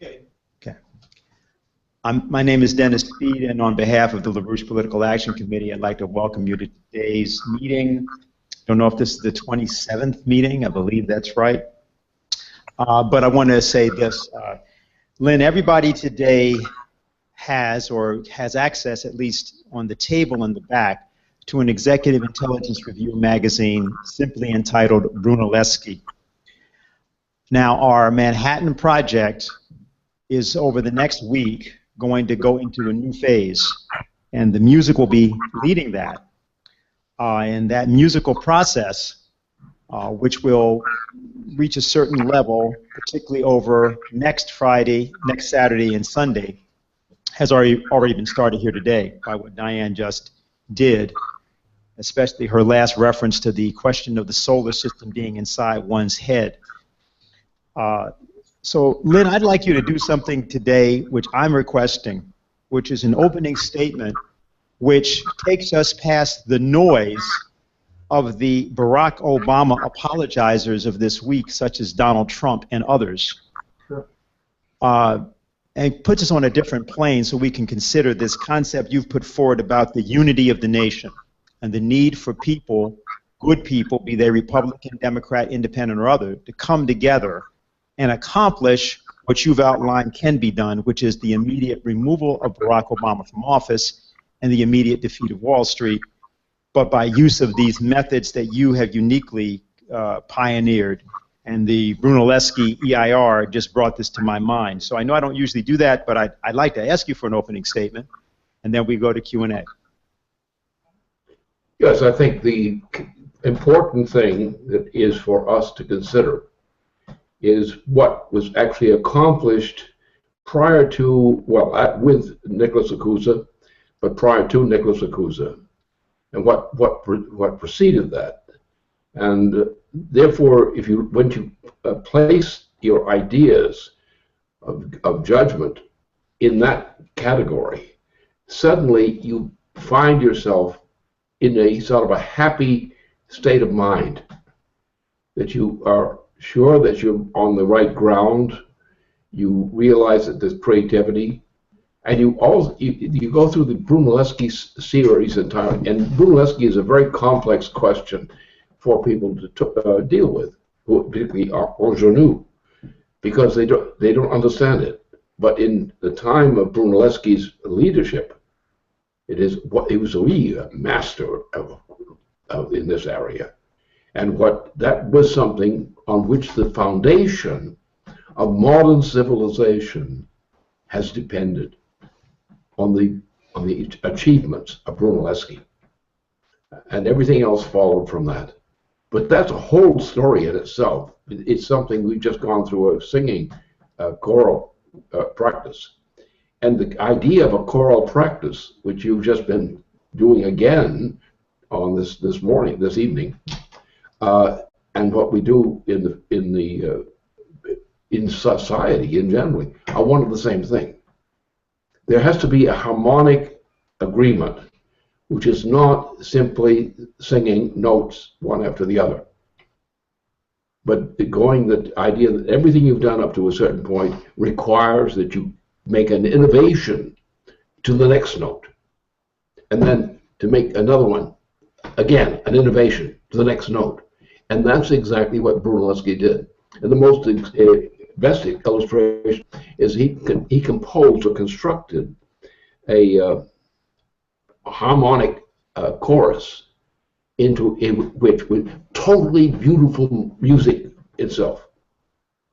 Okay. My name is Dennis Speed, and on behalf of the LaRouche Political Action Committee, I'd like to welcome you to today's meeting. I don't know if this is the 27th meeting. I believe that's right. But I want to say this. Lynn, everybody today has access, at least on the table in the back, to an executive intelligence review magazine simply entitled Brunelleschi. Now, our Manhattan project is over the next week going to go into a new phase, and the music will be leading that. And that musical process, which will reach a certain level, particularly over next Friday, next Saturday, and Sunday, has already been started here today by what Diane just did, especially her last reference to the question of the solar system being inside one's head. So, Lynn, I'd like you to do something today which I'm requesting, which is an opening statement which takes us past the noise of the Barack Obama apologizers of this week, such as Donald Trump and others, sure. And puts us on a different plane so we can consider this concept you've put forward about the unity of the nation and the need for people, good people, be they Republican, Democrat, Independent, or other, to come together and accomplish what you've outlined can be done, which is the immediate removal of Barack Obama from office and the immediate defeat of Wall Street, but by use of these methods that you have uniquely pioneered. And the Brunelleschi EIR just brought this to my mind. So I know I don't usually do that, but I'd like to ask you for an opening statement, and then we go to Q&A. Yes, I think the important thing that is for us to consider is what was actually accomplished prior to, well, with Nicholas Acusa, but prior to Nicholas Acusa, and what preceded that. And therefore, when you place your ideas of judgment in that category, suddenly you find yourself in a sort of a happy state of mind, that you are sure that you're on the right ground, you realize that there's creativity, and you go through the Brunelleschi series entirely. And Brunelleschi is a very complex question for people to deal with, particularly ingenue, because they don't understand it. But in the time of Brunelleschi's leadership, he was really a master in this area. And that was something on which the foundation of modern civilization has depended, on the achievements of Brunelleschi. And everything else followed from that. But that's a whole story in itself. It's something we've just gone through a singing choral practice. And the idea of a choral practice, which you've just been doing again on this evening, and what we do in society in general, are one and the same thing. There has to be a harmonic agreement, which is not simply singing notes one after the other, but the idea that everything you've done up to a certain point requires that you make an innovation to the next note, and then to make another one, again, an innovation to the next note. And that's exactly what Brunelleschi did. And the most best illustration is he composed or constructed a harmonic chorus which with totally beautiful music itself,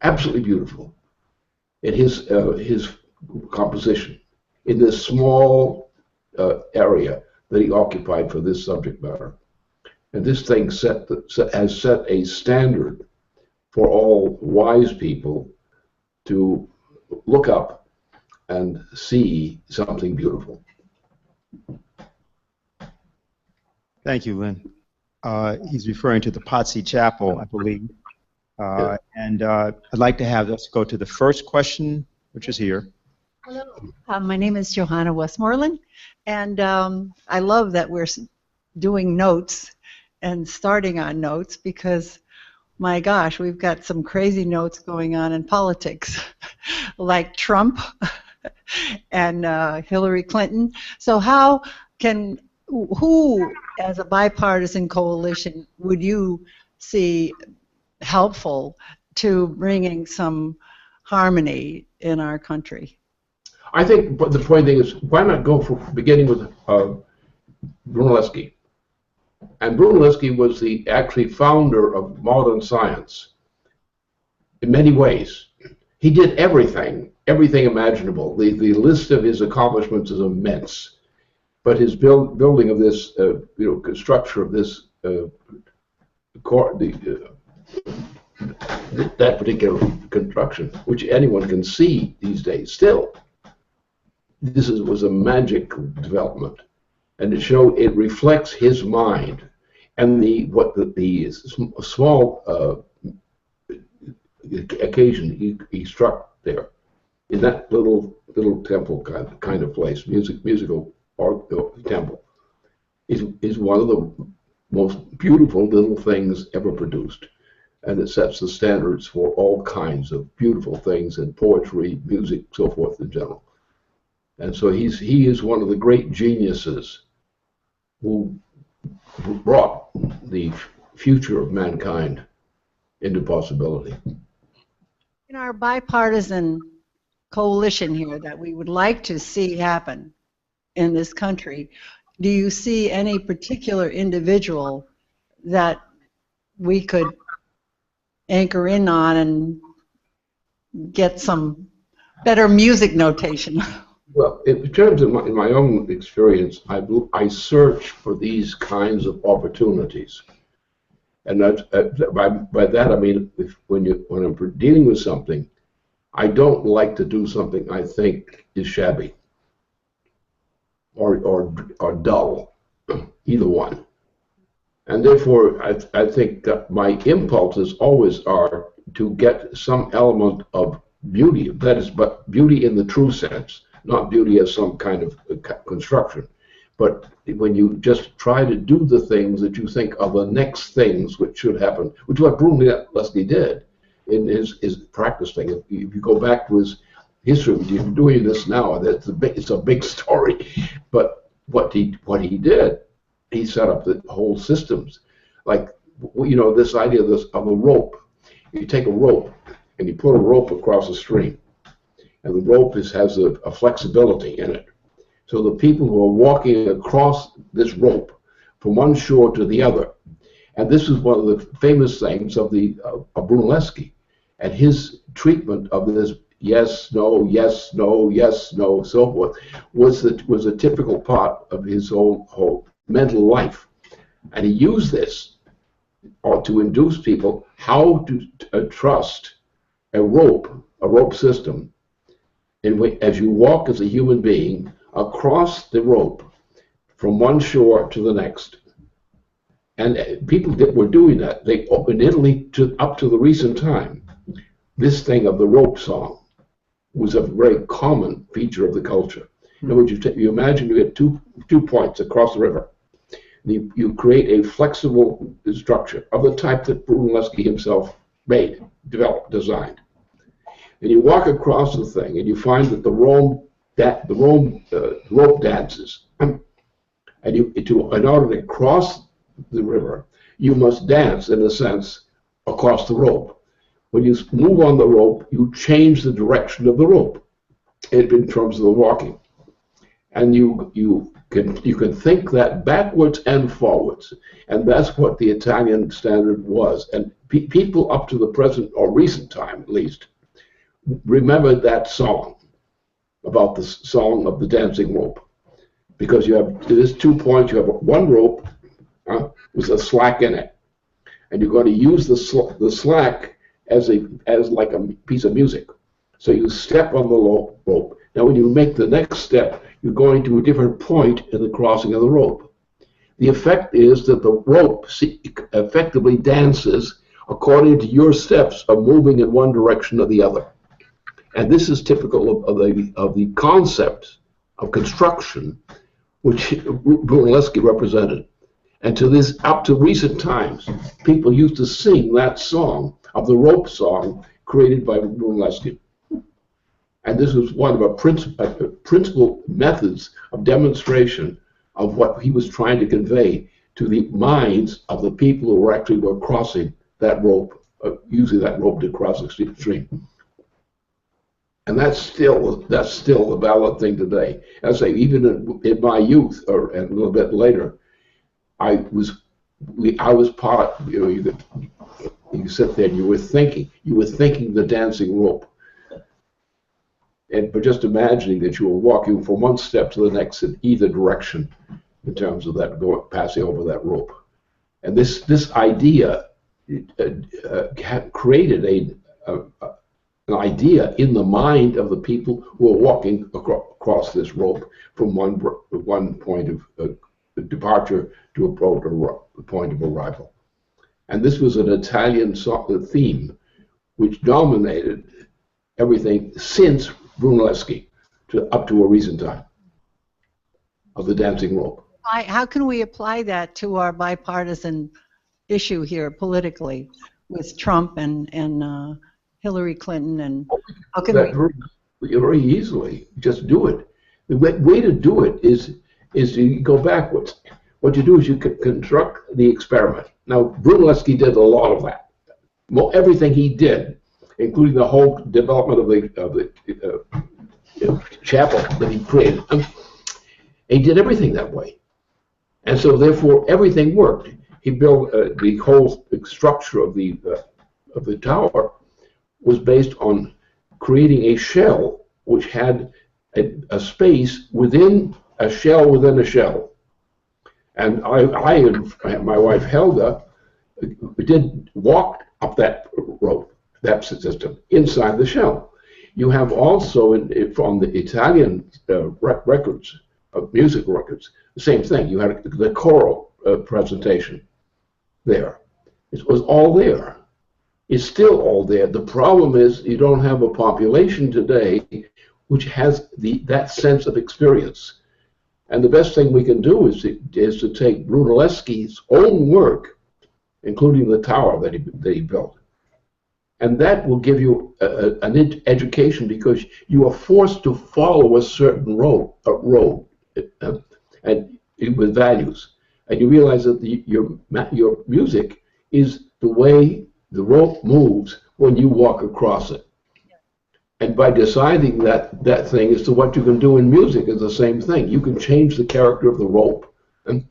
absolutely beautiful, in his composition in this small area that he occupied for this subject matter. And this thing has set a standard for all wise people to look up and see something beautiful. Thank you, Lynn. He's referring to the Potsy Chapel, I believe. And I'd like to have us go to the first question, which is here. Hello. My name is Johanna Westmoreland, and I love that we're doing notes and starting on notes, because my gosh, we've got some crazy notes going on in politics. like Trump and Hillary Clinton. So how can, who as a bipartisan coalition would you see helpful to bringing some harmony in our country? I think the point thing is, why not go for beginning with Brunelleschi? And Brunelleschi was the actually founder of modern science in many ways. He did everything imaginable. The list of his accomplishments is immense. But his building of this, structure of this, that particular construction, which anyone can see these days still, was a magic development. And it reflects his mind and the small occasion he struck there in that little temple kind of place, musical art temple, is one of the most beautiful little things ever produced, and it sets the standards for all kinds of beautiful things in poetry, music, so forth in general. And so he is one of the great geniuses who brought the future of mankind into possibility. In our bipartisan coalition here that we would like to see happen in this country, do you see any particular individual that we could anchor in on and get some better music notation? Well, in terms of my own experience, I search for these kinds of opportunities, and by that I mean when I'm dealing with something, I don't like to do something I think is shabby or dull, either one, and therefore I think that my impulses always are to get some element of beauty, that is, but beauty in the true sense. Not beauty as some kind of construction, but when you just try to do the things that you think are the next things which should happen, which is what Brunelleschi did in his practice thing. If you go back to his history, you're doing this now, it's a big story. But what he did, he set up the whole systems, like this idea of a rope. You take a rope and you put a rope across a stream. And the rope has a flexibility in it. So the people who are walking across this rope from one shore to the other, and this is one of the famous things of Brunelleschi, and his treatment of this yes, no, yes, no, yes, no, so forth, was a typical part of his whole mental life. And he used this to induce people how to trust a rope system, as you walk as a human being across the rope from one shore to the next. And people were doing that. They in Italy, up to the recent time, this thing of the rope song was a very common feature of the culture. In other words, you imagine you had two points across the river. You create a flexible structure of the type that Brunelleschi himself developed, designed. And you walk across the thing, and you find that the rope dances. And in order to cross the river, you must dance, in a sense, across the rope. When you move on the rope, you change the direction of the rope in terms of the walking. And you can think that backwards and forwards. And that's what the Italian standard was. And people up to the present, or recent time at least, remember that song, about the song of the dancing rope, because there's 2 points. You have one rope with a slack in it, and you're going to use the slack as like a piece of music. So you step on the rope. Now, when you make the next step, you're going to a different point in the crossing of the rope. The effect is that the rope effectively dances according to your steps of moving in one direction or the other. And this is typical of the concept of construction, which Brunelleschi represented. And up to recent times, people used to sing that song of the rope song created by Brunelleschi. And this was one of the principal methods of demonstration of what he was trying to convey to the minds of the people who were crossing that rope, using that rope to cross the stream. And that's still a valid thing today. As I say, even in my youth, and a little bit later, I was part. You sit there and you were thinking the dancing rope, and but just imagining that you were walking from one step to the next in either direction, in terms of that passing over that rope, and this idea created an idea in the mind of the people who are walking across this rope from one point of departure to a point of arrival. And this was an Italian theme which dominated everything since Brunelleschi up to a recent time of the dancing rope. How can we apply that to our bipartisan issue here politically with Trump and Hillary Clinton, and how can very easily just do it. The way to do it is to go backwards. What you do is you construct the experiment. Now, Brunelleschi did a lot of that. Well, everything he did, including the whole development of the chapel that he created, he did everything that way. And so, therefore, everything worked. He built the whole structure of the tower was based on creating a shell which had a space within a shell within a shell. And I and my wife Helga walked up that rope, that system, inside the shell. You have also from the Italian records, music records, the same thing. You had the choral presentation there. It was all there. It's still all there. The problem is you don't have a population today which has that sense of experience. And the best thing we can do is to take Brunelleschi's own work, including the tower that he built. And that will give you an education, because you are forced to follow a certain road and with values. And you realize that your music is the way the rope moves when you walk across it. And by deciding that thing as to what you can do in music is the same thing. You can change the character of the rope, and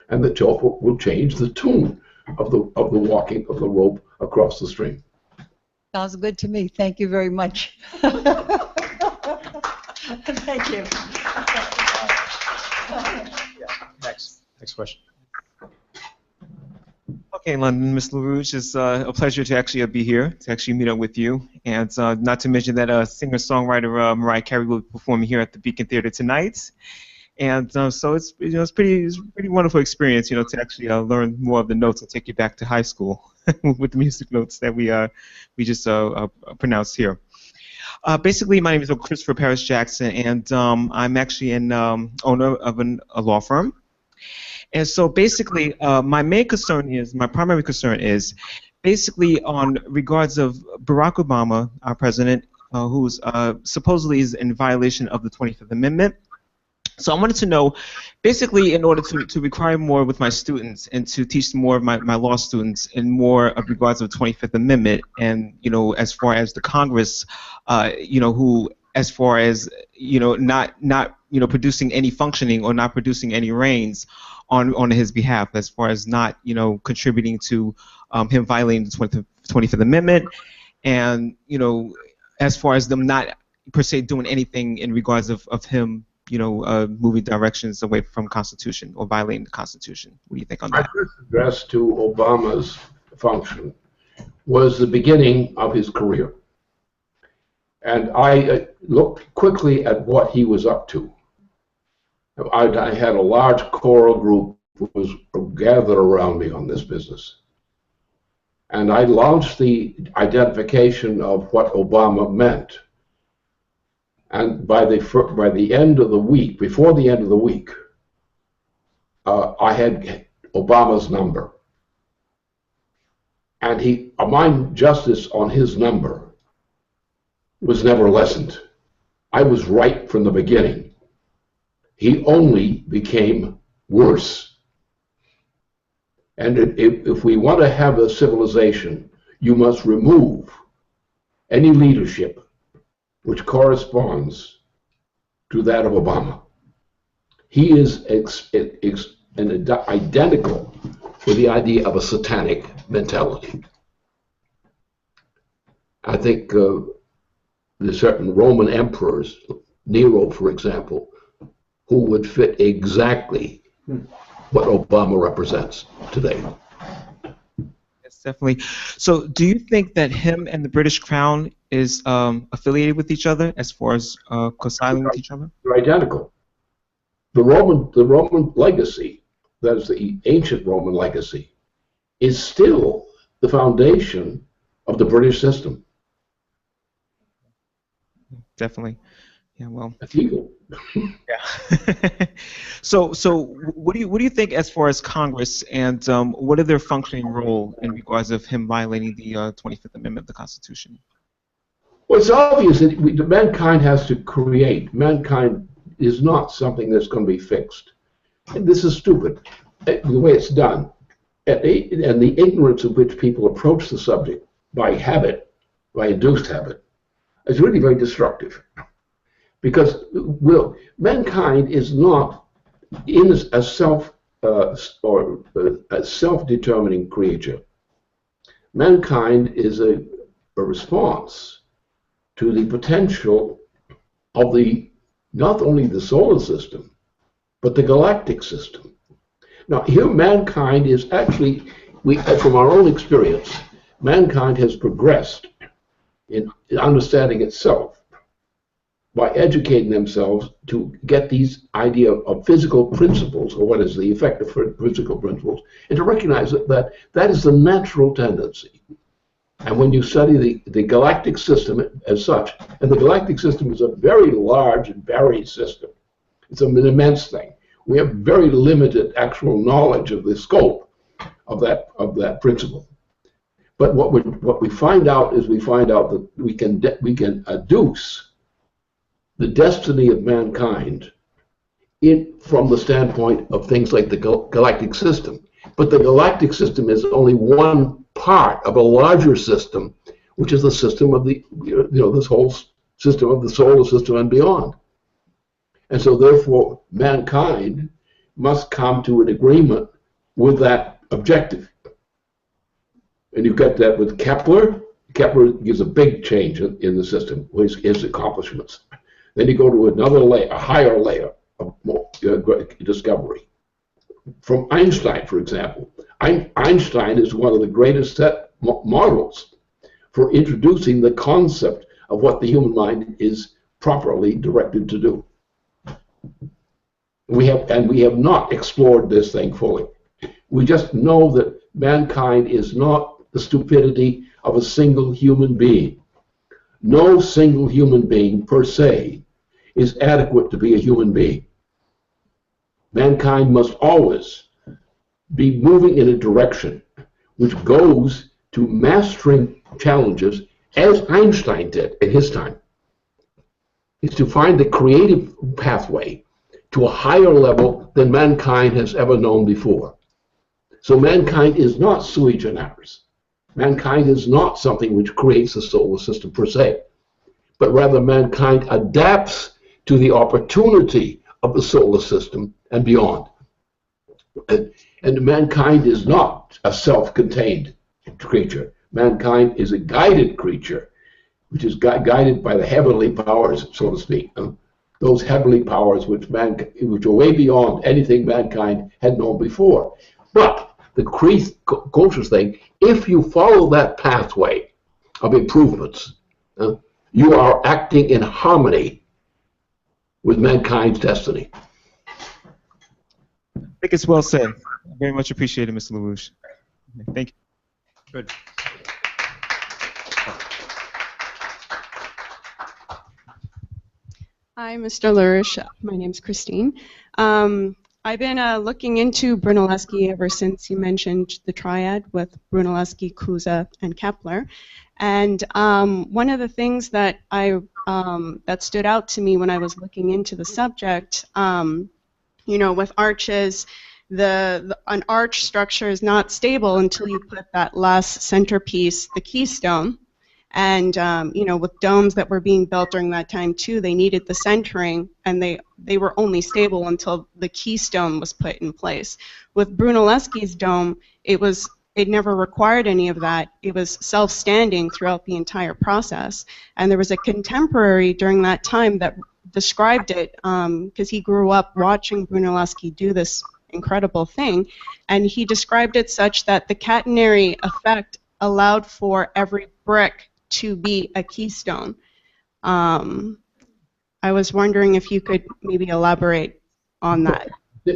the rope will change the tune of the walking of the rope across the stream. Sounds good to me. Thank you very much. Thank you. Next question. Okay, London, Ms. LaRouche, it's a pleasure to actually be here, to actually meet up with you, and not to mention that singer-songwriter Mariah Carey will be performing here at the Beacon Theater tonight, and so it's it's pretty wonderful experience, to actually learn more of the notes and take you back to high school with the music notes that we just pronounced here. Basically, my name is Christopher Paris Jackson, and I'm actually an owner of a law firm. And so basically, my primary concern is basically on regards of Barack Obama, our president, who's supposedly is in violation of the 25th Amendment. So I wanted to know, basically, in order to require more with my students and to teach more of my law students in more of regards of the 25th Amendment, and as far as the Congress, who, as far as not producing any functioning or not producing any reins on his behalf, as far as not contributing to him violating the 25th Amendment, and as far as them not per se doing anything in regards of him moving directions away from Constitution or violating the Constitution. What do you think on that? My first address to Obama's function was the beginning of his career. And I looked quickly at what he was up to. I had a large choral group who was gathered around me on this business. And I launched the identification of what Obama meant. And by the end of the week, before the end of the week, I had Obama's number. And my justice on his number was never lessened. I was right from the beginning. He only became worse. And if we want to have a civilization, you must remove any leadership which corresponds to that of Obama. He is identical with the idea of a satanic mentality. I think there's certain Roman emperors, Nero, for example, who would fit exactly what Obama represents today. Yes, definitely. So do you think that him and the British Crown is affiliated with each other as far as coinciding with each other? They're identical. The Roman legacy, that is the ancient Roman legacy, is still the foundation of the British system. Definitely. Yeah, well. That's evil. Yeah. So what do you think as far as Congress and what are their functioning role in regards of him violating the 25th Amendment of the Constitution? Well, it's obvious that mankind has to create. Mankind is not something that's going to be fixed. And this is stupid, the way it's done. And the ignorance of which people approach the subject by habit, by induced habit, is really very destructive. Because mankind is not in a self-determining creature. Mankind is a response to the potential of not only the solar system, but the galactic system. Now, here mankind is actually, from our own experience, mankind has progressed in understanding itself by educating themselves to get these idea of physical principles, or what is the effect of physical principles, and to recognize that that is the natural tendency. And when you study the galactic system as such, and the galactic system is a very large and varied system, it's an immense thing. We have very limited actual knowledge of the scope of that principle. But what we find out is that we can adduce the destiny of mankind from the standpoint of things like the galactic system. But the galactic system is only one part of a larger system, which is the system of this whole system of the solar system and beyond. And so therefore, mankind must come to an agreement with that objective. And you get that with Kepler. Kepler gives a big change in the system, his accomplishments. Then you go to another layer, a higher layer of discovery. From Einstein, for example. Einstein is one of the greatest models for introducing the concept of what the human mind is properly directed to do. We have not explored this thing fully. We just know that mankind is not the stupidity of a single human being. No single human being per se is adequate to be a human being. Mankind must always be moving in a direction which goes to mastering challenges as Einstein did in his time. It's to find the creative pathway to a higher level than mankind has ever known before. So mankind is not sui generis. Mankind is not something which creates the solar system per se, but rather mankind adapts to the opportunity of the solar system and beyond. And mankind is not a self-contained creature. Mankind is a guided creature, which is guided by the heavenly powers, so to speak. Those heavenly powers which are way beyond anything mankind had known before. But the closest thing, if you follow that pathway of improvements, you are acting in harmony with mankind's destiny. I think it's well said. Very much appreciated, Mr. LaRouche. Thank you. Good. Hi, Mr. LaRouche. My name's Christine. I've been looking into Brunelleschi ever since you mentioned the triad with Brunelleschi, Cusa, and Kepler. And one of the things that I that stood out to me when I was looking into the subject. You know, with arches, an arch structure is not stable until you put that last centerpiece, the keystone. And you know, with domes that were being built during that time too, they needed the centering, and they were only stable until the keystone was put in place. With Brunelleschi's dome, it never required any of that. It was self-standing throughout the entire process. And there was a contemporary during that time that described it, because he grew up watching Brunelleschi do this incredible thing, and he described it such that the catenary effect allowed for every brick to be a keystone. I was wondering if you could maybe elaborate on that.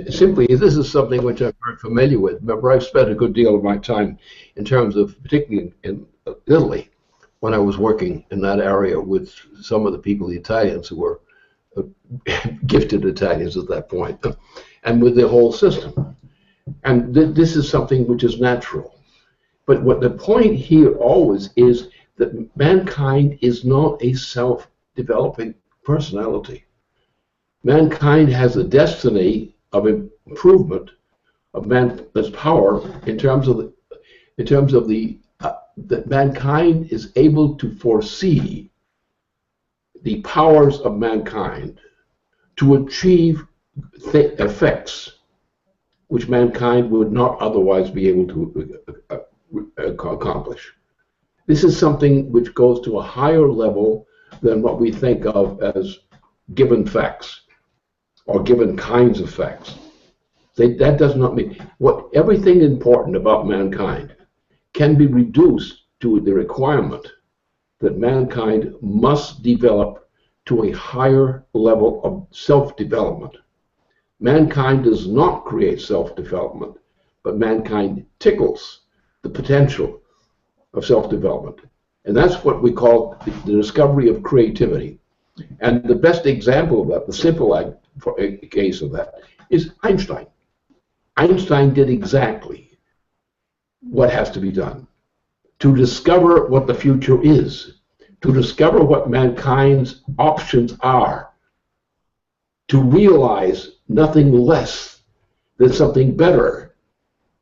Simply, this is something which I'm very familiar with. Remember, I've spent a good deal of my time in terms of, particularly in Italy, when I was working in that area with some of the people, the Italians, who were gifted Italians at that point, and with the whole system. And this is something which is natural. But what the point here always is that mankind is not a self-developing personality. Mankind has a destiny of improvement of man's power in terms of that mankind is able to foresee the powers of mankind to achieve effects which mankind would not otherwise be able to accomplish. This is something which goes to a higher level than what we think of as given facts or given kinds of facts. That does not mean everything important about mankind can be reduced to the requirement that mankind must develop to a higher level of self-development. Mankind does not create self-development, but mankind tickles the potential of self-development. And that's what we call the discovery of creativity. And the best example of that, the simple case of that, is Einstein. Einstein did exactly what has to be done to discover what the future is, to discover what mankind's options are, to realize nothing less than something better,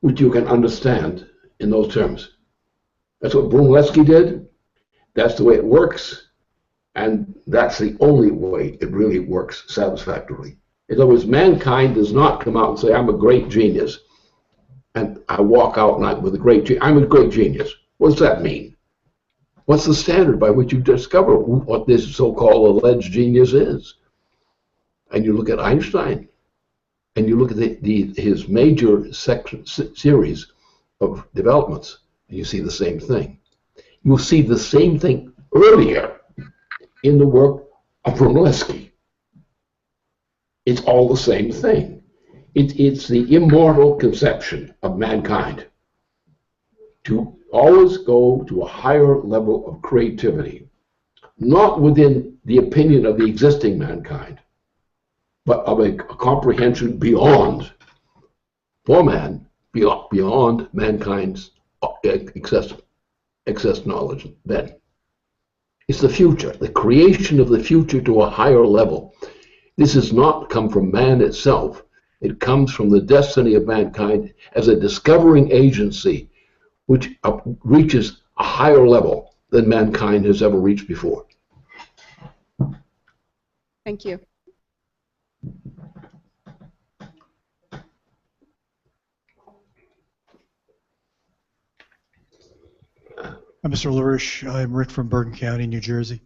which you can understand in those terms. That's what Brunelleschi did. That's the way it works. And that's the only way it really works satisfactorily. In other words, mankind does not come out and say, I'm a great genius. And I walk out and with a great genius. I'm a great genius. What does that mean? What's the standard by which you discover what this so-called alleged genius is? And you look at Einstein, and you look at his major series of developments, and you see the same thing. You'll see the same thing earlier in the work of Brunelleschi. It's all the same thing. It's the immortal conception of mankind to always go to a higher level of creativity, not within the opinion of the existing mankind, but of a comprehension beyond, for man, beyond mankind's excess knowledge. Then it's the future, the creation of the future to a higher level. This does not come from man itself. It comes from the destiny of mankind as a discovering agency which reaches a higher level than mankind has ever reached before. Thank you. Mr. LaRouche, I'm Rick from Bergen County, New Jersey.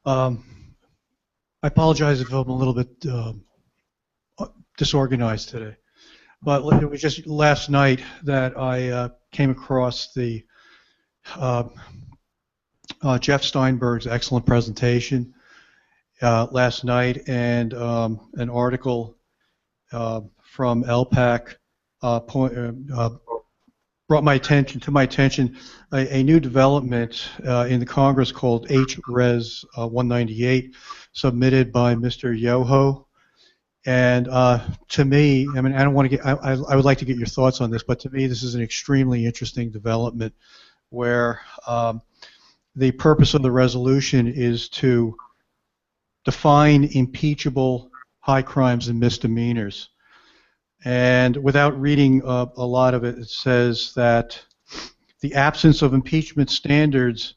I apologize if I'm a little bit disorganized today, but it was just last night that I came across the Jeff Steinberg's excellent presentation last night, and an article from LPAC brought to my attention a new development in the Congress called HRES 198, submitted by Mr. Yoho. And to me, I mean, I don't want to get, I would like to get your thoughts on this, but to me, this is an extremely interesting development where the purpose of the resolution is to define impeachable high crimes and misdemeanors. And without reading a lot of it, it says that the absence of impeachment standards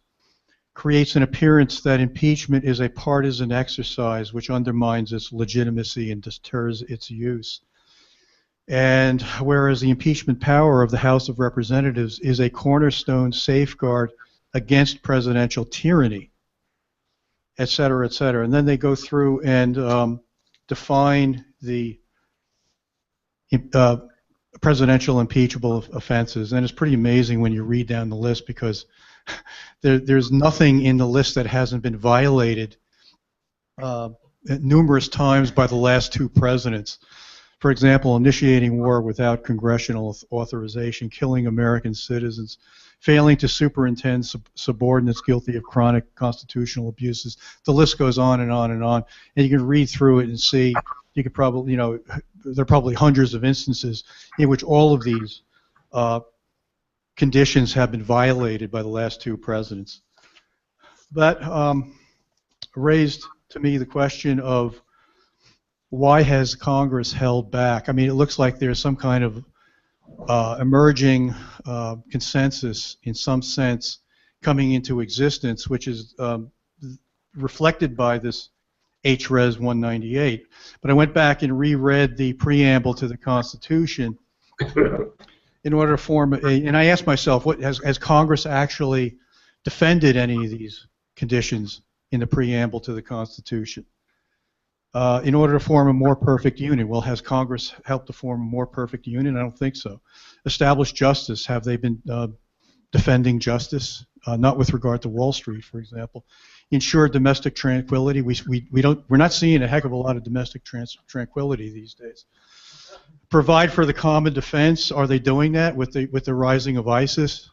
creates an appearance that impeachment is a partisan exercise which undermines its legitimacy and deters its use. And whereas the impeachment power of the House of Representatives is a cornerstone safeguard against presidential tyranny, et cetera, et cetera. And then they go through and define the presidential impeachable offenses. And it's pretty amazing when you read down the list, because there's nothing in the list that hasn't been violated numerous times by the last two presidents. For example, initiating war without congressional authorization, killing American citizens, failing to superintend subordinates guilty of chronic constitutional abuses. The list goes on and on and on. And you can read through it and see, you could probably, you know, there are probably hundreds of instances in which all of these conditions have been violated by the last two presidents. That raised to me the question of, why has Congress held back? I mean, it looks like there's some kind of emerging consensus in some sense coming into existence, which is reflected by this HRES 198. But I went back and reread the preamble to the Constitution in order to form and I asked myself, what has Congress actually defended any of these conditions in the preamble to the Constitution? In order to form a more perfect union. Well, has Congress helped to form a more perfect union? I don't think so. Establish justice. Have they been defending justice? Not with regard to Wall Street, for example. Ensure domestic tranquility. We're not seeing a heck of a lot of domestic tranquility these days. Provide for the common defense. Are they doing that with the rising of ISIS?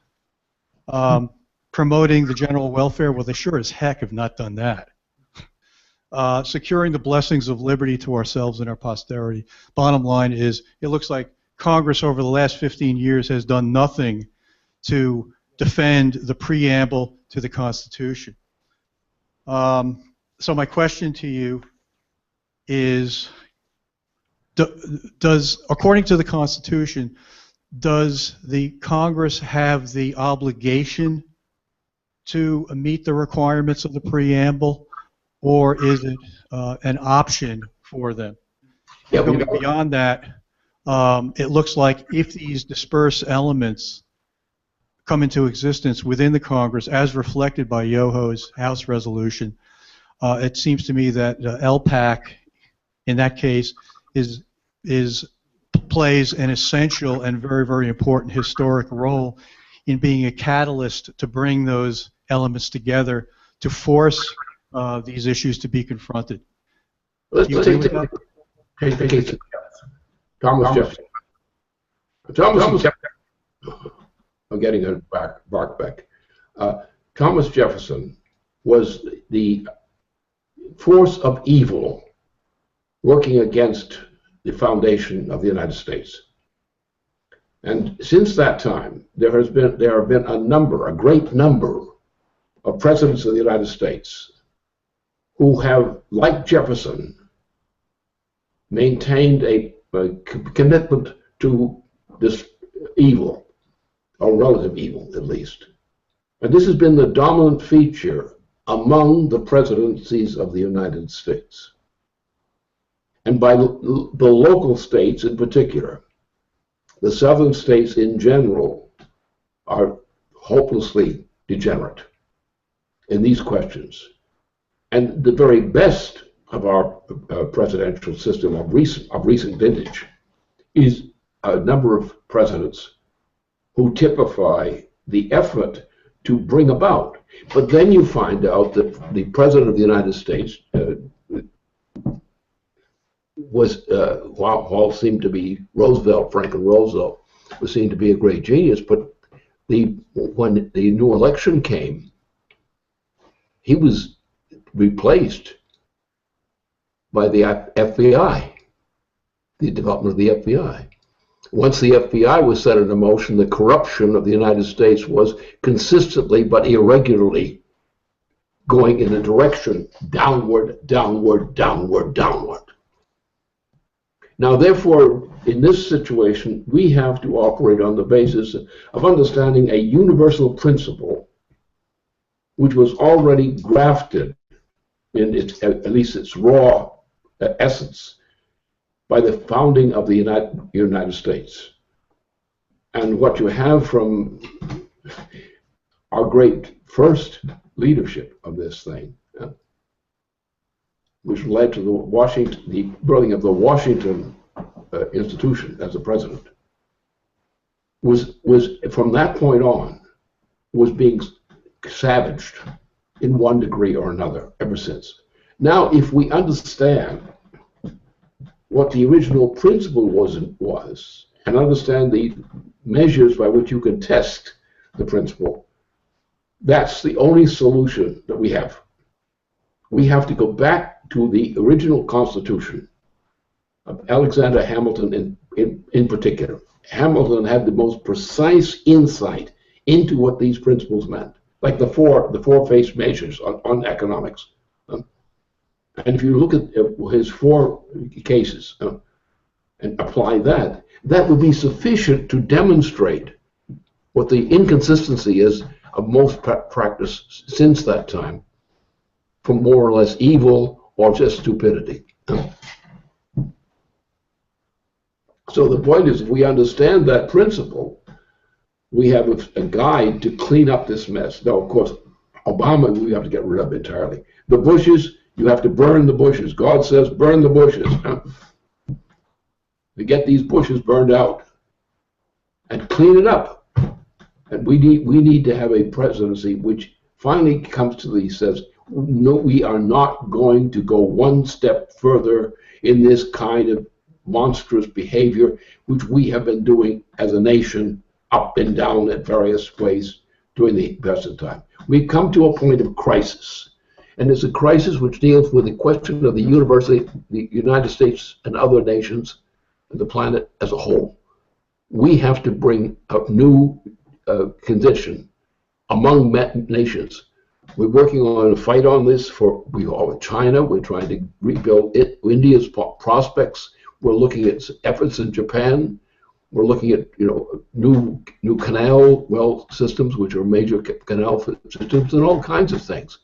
Promoting the general welfare. Well, they sure as heck have not done that. Securing the blessings of liberty to ourselves and our posterity. Bottom line is, it looks like Congress over the last 15 years has done nothing to defend the preamble to the Constitution. So my question to you is, according to the Constitution, does the Congress have the obligation to meet the requirements of the preamble? Or is it an option for them? Yeah, going beyond that, it looks like if these dispersed elements come into existence within the Congress, as reflected by Yoho's House resolution, it seems to me that LPAC, in that case, plays an essential and very, very important historic role in being a catalyst to bring those elements together to force these issues to be confronted. Let's take the case of Thomas Jefferson. Thomas Jefferson. I'm getting a bark back. Thomas Jefferson was the force of evil working against the foundation of the United States. And since that time, there have been a great number of presidents of the United States who have, like Jefferson, maintained a commitment to this evil, or relative evil at least. And this has been the dominant feature among the presidencies of the United States. And by the local states in particular, the southern states in general are hopelessly degenerate in these questions. And the very best of our presidential system of recent vintage is a number of presidents who typify the effort to bring about. But then you find out that the President of the United States was, while seemed to be Franklin Roosevelt, was seen to be a great genius, but when the new election came, he was replaced by the FBI, the development of the FBI. Once the FBI was set into motion, the corruption of the United States was consistently but irregularly going in a direction downward, downward, downward, downward. Now, therefore, in this situation, we have to operate on the basis of understanding a universal principle which was already grafted in its, at least its raw essence, by the founding of the United States. And what you have from our great first leadership of this thing, which led to the building of the Washington institution as a president, was from that point on, was being savaged in one degree or another ever since. Now, if we understand what the original principle was, and understand the measures by which you can test the principle, that's the only solution that we have. We have to go back to the original Constitution of Alexander Hamilton in particular. Hamilton had the most precise insight into what these principles meant, like the four-phase measures on economics. And if you look at his 4 cases and apply that, that would be sufficient to demonstrate what the inconsistency is of most practice since that time, from more or less evil or just stupidity. So the point is, if we understand that principle, we have a guide to clean up this mess. Now, of course, Obama, we have to get rid of entirely. The bushes, you have to burn the bushes. God says, burn the bushes. To get these bushes burned out and clean it up. And we need to have a presidency which finally comes to these, says, no, we are not going to go one step further in this kind of monstrous behavior which we have been doing as a nation up and down at various ways during the present time. We've come to a point of crisis. And it's a crisis which deals with the question of the United States and other nations and the planet as a whole. We have to bring a new condition among nations. We're working on a fight on this we call it China. We're trying to rebuild India's prospects. We're looking at efforts in Japan. We're looking at new canal well systems, which are major canal systems, and all kinds of things.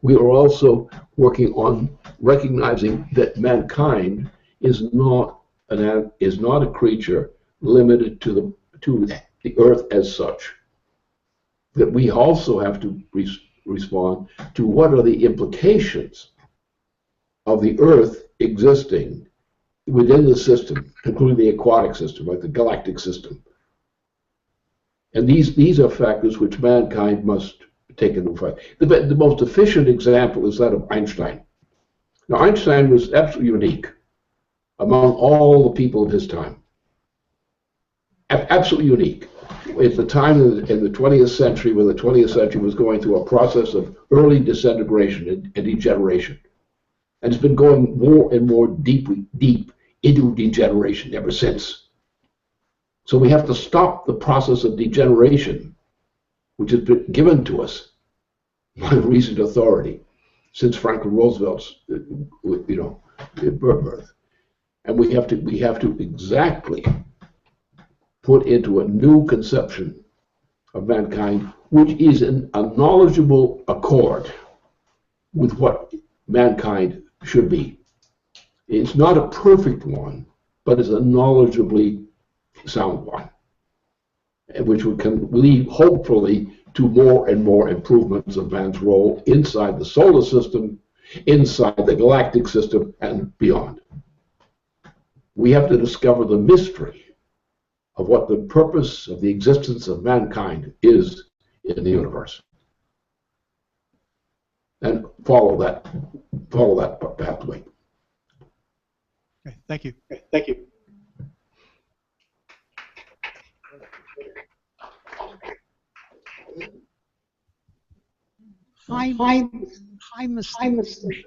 We are also working on recognizing that mankind is not a creature limited to the earth as such. That we also have to respond to what are the implications of the earth existing within the system, including the aquatic system, like the galactic system. And these are factors which mankind must take into account. The most efficient example is that of Einstein. Now, Einstein was absolutely unique among all the people of his time. Absolutely unique. At the time in the 20th century, when the 20th century was going through a process of early disintegration and degeneration. And it's been going more and more deep into degeneration ever since. So we have to stop the process of degeneration, which has been given to us by recent authority since Franklin Roosevelt's birth. And we have to exactly put into a new conception of mankind, which is a knowledgeable accord with what mankind should be. It's not a perfect one, but it's a knowledgeably sound one, which can lead, hopefully, to more and more improvements of man's role inside the solar system, inside the galactic system, and beyond. We have to discover the mystery of what the purpose of the existence of mankind is in the universe, and follow that pathway. Okay, thank you. Thank you. Hi, Mr.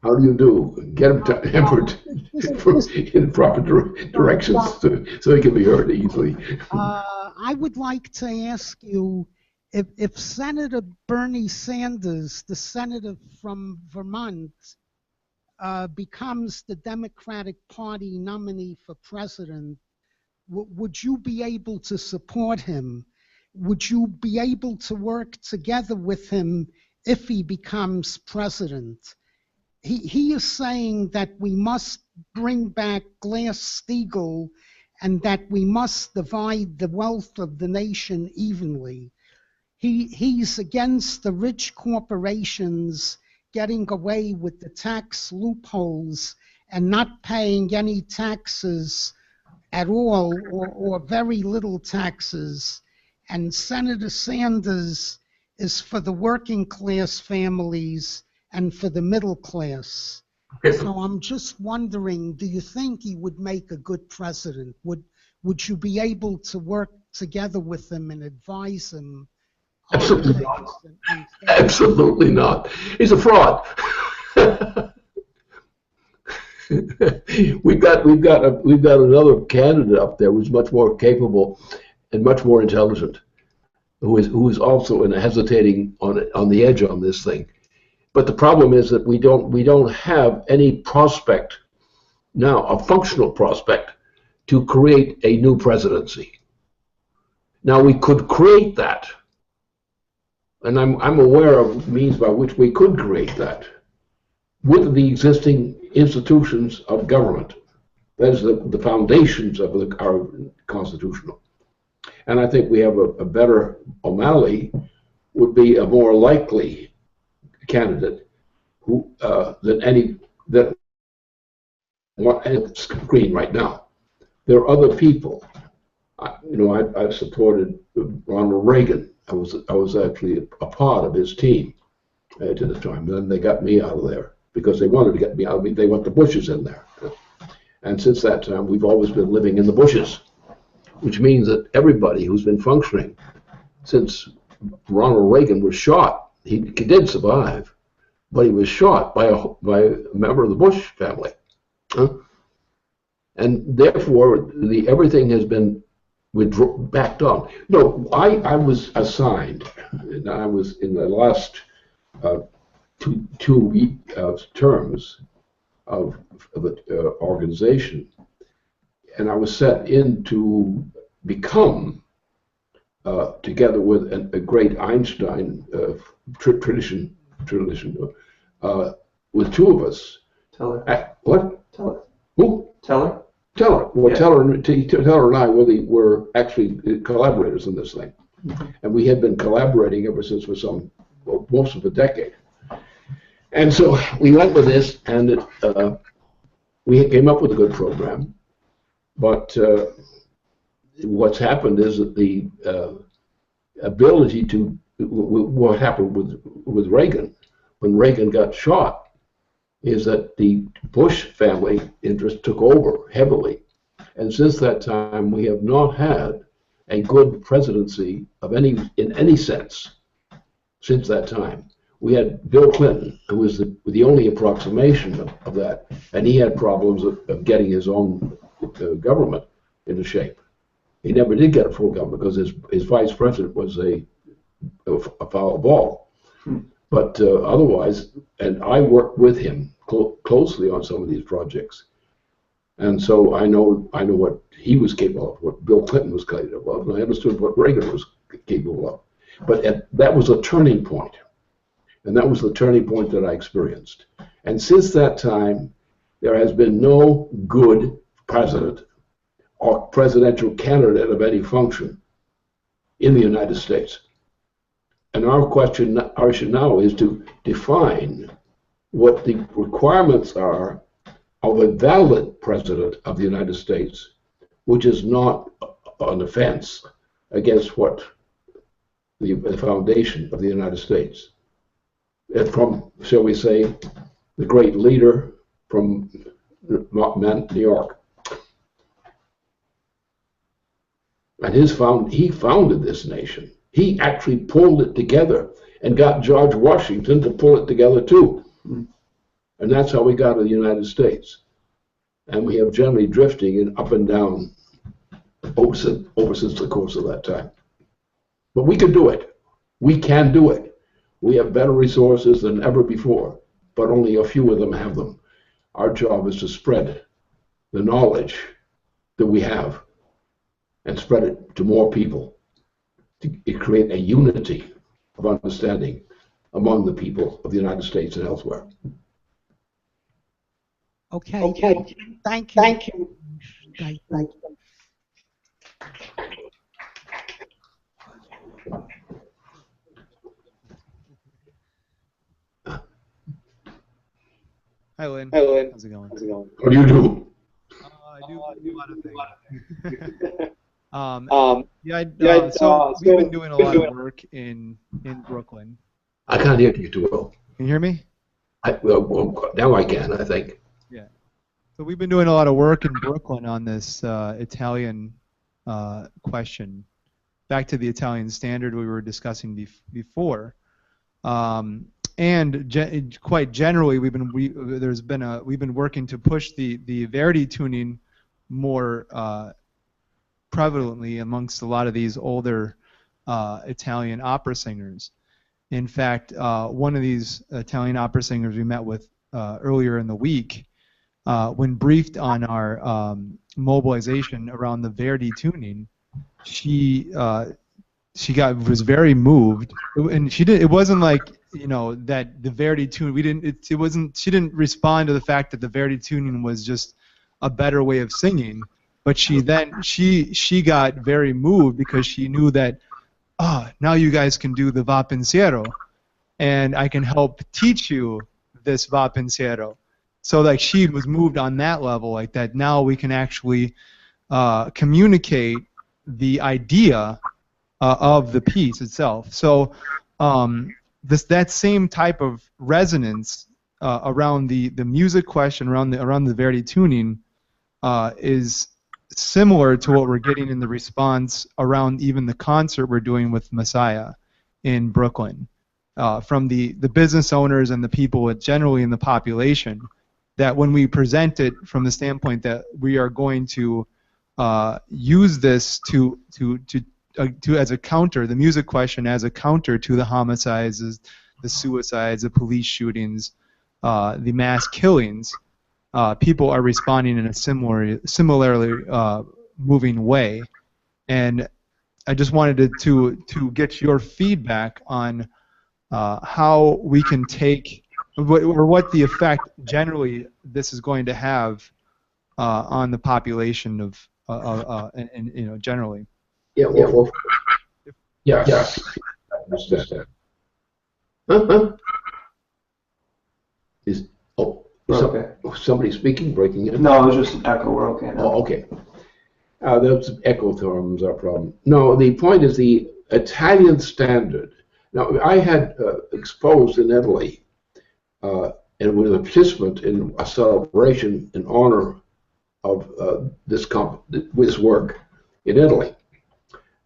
How do you do? Get him tempered in proper directions so he can be heard easily. I would like to ask you if Senator Bernie Sanders, the senator from Vermont, becomes the Democratic Party nominee for president, would you be able to support him? Would you be able to work together with him if he becomes president? He is saying that we must bring back Glass-Steagall and that we must divide the wealth of the nation evenly. He's against the rich corporations getting away with the tax loopholes and not paying any taxes at all or very little taxes. And Senator Sanders is for the working class families and for the middle class. So I'm just wondering, do you think he would make a good president? Would you be able to work together with him and advise him? Absolutely not. Absolutely not. He's a fraud. we've got another candidate up there who's much more capable and much more intelligent, who is also hesitating on the edge on this thing. But the problem is that we don't have any prospect now, a functional prospect, to create a new presidency. Now we could create that, and I'm aware of means by which we could create that with the existing institutions of government. That is the foundations of our constitutional. And I think we have a better, O'Malley would be a more likely candidate who than screen right now. There are other people. I supported Ronald Reagan. I was actually a part of his team to the time. Then they got me out of there because they wanted to get me out of me. They want the Bushes in there. And since that time, we've always been living in the bushes, which means that everybody who's been functioning since Ronald Reagan was shot. He did survive, but he was shot by a member of the Bush family. And therefore, everything has been backed on. No, I was assigned, and I was in the last two terms of the organization, and I was set in to become, together with a great Einstein tradition, with two of us. Teller. What? Teller. Who? Teller. Teller. Well, Yeah. Teller and I were actually collaborators in this thing, and we had been collaborating ever since for most of a decade. And so we went with this, and we came up with a good program. But what's happened is that the ability to what happened with Reagan, when Reagan got shot, is that the Bush family interest took over heavily. And since that time, we have not had a good presidency in any sense since that time. We had Bill Clinton, who was the only approximation of that, and he had problems of getting his own government into shape. He never did get a full government because his vice president was a foul ball. But otherwise, and I worked with him closely on some of these projects, and so I know what he was capable of, what Bill Clinton was capable of, and I understood what Reagan was capable of. But that was a turning point, and that was the turning point that I experienced. And since that time, there has been no good president or presidential candidate of any function in the United States. And our issue now is to define what the requirements are of a valid president of the United States, which is not an offense against what the foundation of the United States. From, shall we say, the great leader from New York. And he founded this nation. He actually pulled it together and got George Washington to pull it together too. And that's how we got to the United States. And we have generally drifting up and down over since the course of that time. But we could do it. We can do it. We have better resources than ever before, but only a few of them have them. Our job is to spread the knowledge that we have and spread it to more people, to create a unity of understanding among the people of the United States and elsewhere. Okay. Okay. Thank you. Thank you. Thank Thank you. Hi, Lynn. Hi, Lynn. How's it going? How's it going? What do you do? I do a lot of things. So we've been doing a lot of work in Brooklyn. I can't hear you too well. Can you hear me? Well, now I can, I think. Yeah. So we've been doing a lot of work in Brooklyn on this Italian question. Back to the Italian standard we were discussing before. And quite generally, we've been working to push the Verdi tuning more prevalently amongst a lot of these older Italian opera singers. In fact, one of these Italian opera singers we met with earlier in the week, when briefed on our mobilization around the Verdi tuning, she was very moved, and it wasn't like, you know, that the Verdi tune, she didn't respond to the fact that the Verdi tuning was just a better way of singing, but she got very moved because she knew that, now you guys can do the Va Pensiero, and I can help teach you this Va Pensiero. So like she was moved on that level, like that now we can actually communicate the idea of the piece itself. So that same type of resonance around the music question, around the Verdi tuning, is similar to what we're getting in the response around even the concert we're doing with Messiah in Brooklyn, from the business owners and the people generally in the population, that when we present it from the standpoint that we are going to use this to as a counter, the music question as a counter to the homicides, the suicides, the police shootings, the mass killings, people are responding in a similarly moving way. And I just wanted to get your feedback on how we can take, or what the effect generally this is going to have on the population of and you know, generally. Yeah, well, yeah. I understand. Is somebody speaking, breaking in? No, it was just an echo. We're okay now. Oh, okay. Those echo terms are a problem. No, the point is the Italian standard. Now, I had exposed in Italy and was a participant in a celebration in honor of this work in Italy.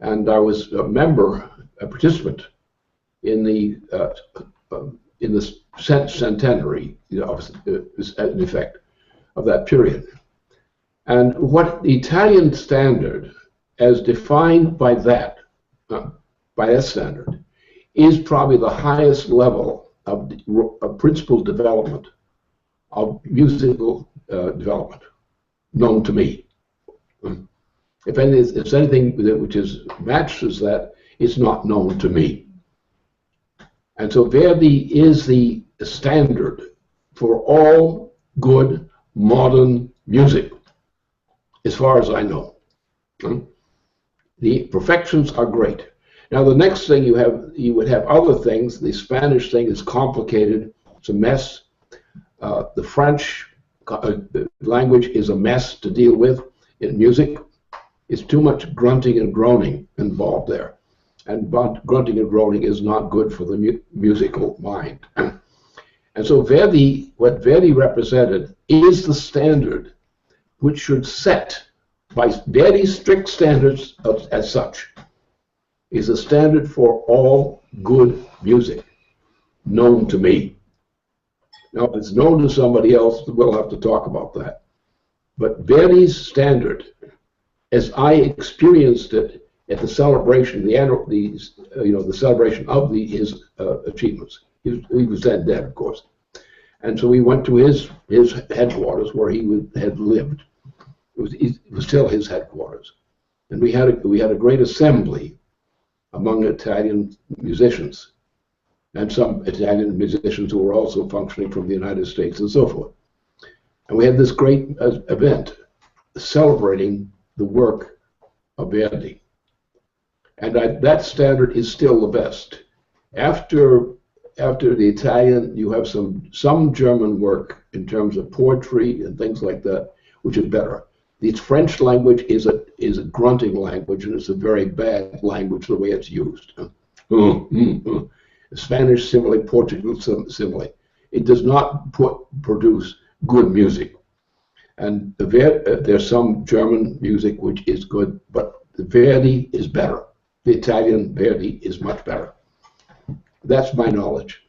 And I was a participant in the centenary, you know, in effect, of that period. And what the Italian standard, as defined by that standard, is probably the highest level of principal development, of musical development, known to me. If anything which matches that, it's not known to me. And so Verdi is the standard for all good modern music, as far as I know. The perfections are great. Now the next thing you would have other things. The Spanish thing is complicated. It's a mess. The French language is a mess to deal with in music. It's too much grunting and groaning involved there. And grunting and groaning is not good for the musical mind. And so what Verdi represented is the standard which should set, by very strict standards as such, is a standard for all good music, known to me. Now, if it's known to somebody else, we'll have to talk about that. But Verdi's standard, as I experienced it at the celebration, the celebration of his achievements. He was then dead, of course. And so we went to his headquarters where he had lived. It was still his headquarters. And we had a great assembly among Italian musicians and some Italian musicians who were also functioning from the United States and so forth. And we had this great event celebrating the work of Verdi. And that standard is still the best. After the Italian, you have some German work in terms of poetry and things like that, which is better. The French language is a grunting language, and it's a very bad language the way it's used. Spanish simile, Portugal simile. It does not produce good music. And there's some German music which is good, but the Verdi is better. The Italian Verdi is much better. That's my knowledge.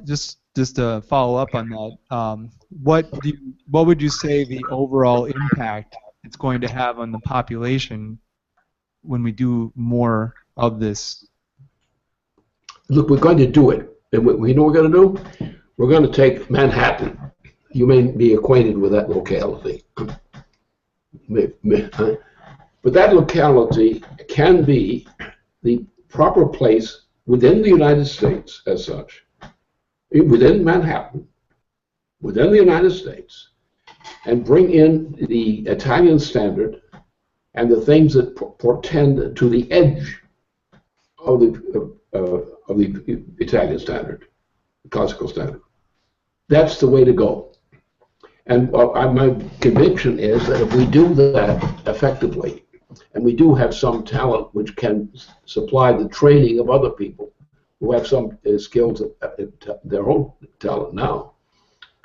Just to follow up on that, what would you say the overall impact it's going to have on the population when we do more of this? Look, we're going to do it. And we know what we're going to do? We're going to take Manhattan. You may be acquainted with that locality. But that locality can be the proper place within the United States as such, within Manhattan, within the United States, and bring in the Italian standard and the things that portend to the edge of the Italian standard, the classical standard. That's the way to go. And my conviction is that if we do that effectively, and we do have some talent which can supply the training of other people who have some skills at their own talent now,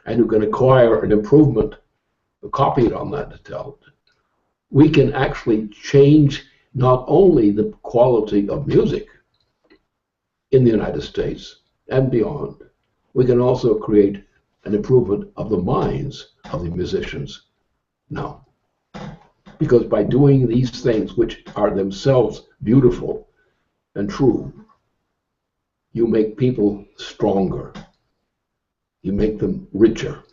and who can acquire an improvement, copied on that talent, we can actually change not only the quality of music in the United States and beyond, we can also create an improvement of the minds of the musicians now. Because by doing these things, which are themselves beautiful and true, you make people stronger. You make them richer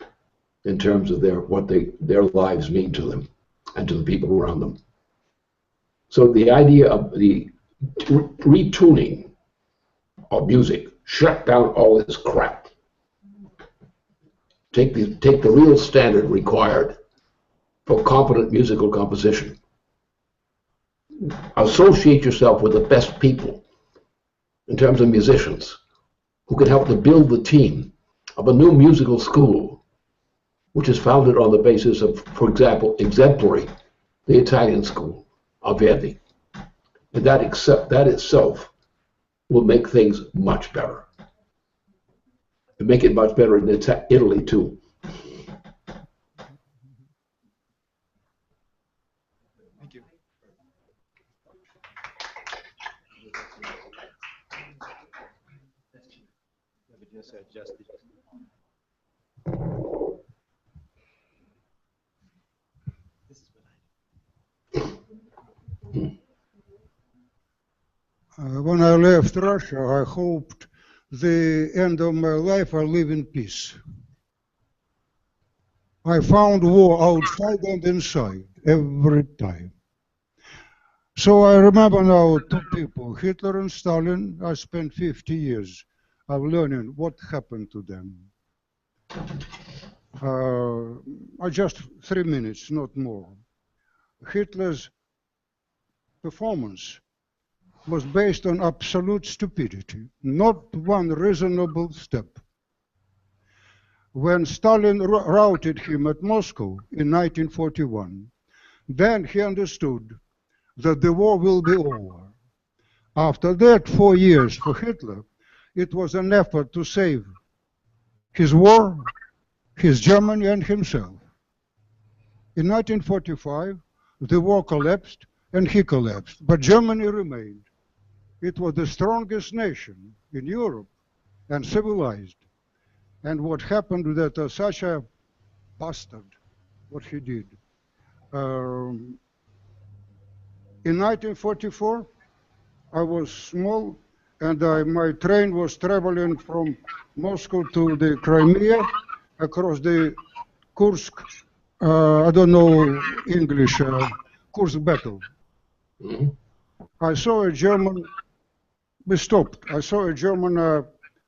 in terms of what their lives mean to them and to the people around them. So the idea of the retuning of music, shut down all this crap. Take the real standard required for competent musical composition. Associate yourself with the best people in terms of musicians who can help to build the team of a new musical school, which is founded on the basis of, for example, Exemplary, the Italian school of Verdi. And that itself will make things much better. And make it much better in Italy, too. Thank you. When I left Russia, I hoped the end of my life I live in peace. I found war outside and inside every time. So I remember now two people, Hitler and Stalin. I spent 50 years of learning what happened to them. Just 3 minutes, not more. Hitler's performance was based on absolute stupidity, not one reasonable step. When Stalin routed him at Moscow in 1941, then he understood that the war will be over. After that 4 years for Hitler, it was an effort to save his war, his Germany, and himself. In 1945, the war collapsed and he collapsed, but Germany remained. It was the strongest nation in Europe and civilized. And what happened that such a bastard, what he did, In 1944, I was small, and my train was traveling from Moscow to the Crimea across the Kursk, I don't know English, Kursk battle. Mhm. I saw a German, we stopped. I saw a German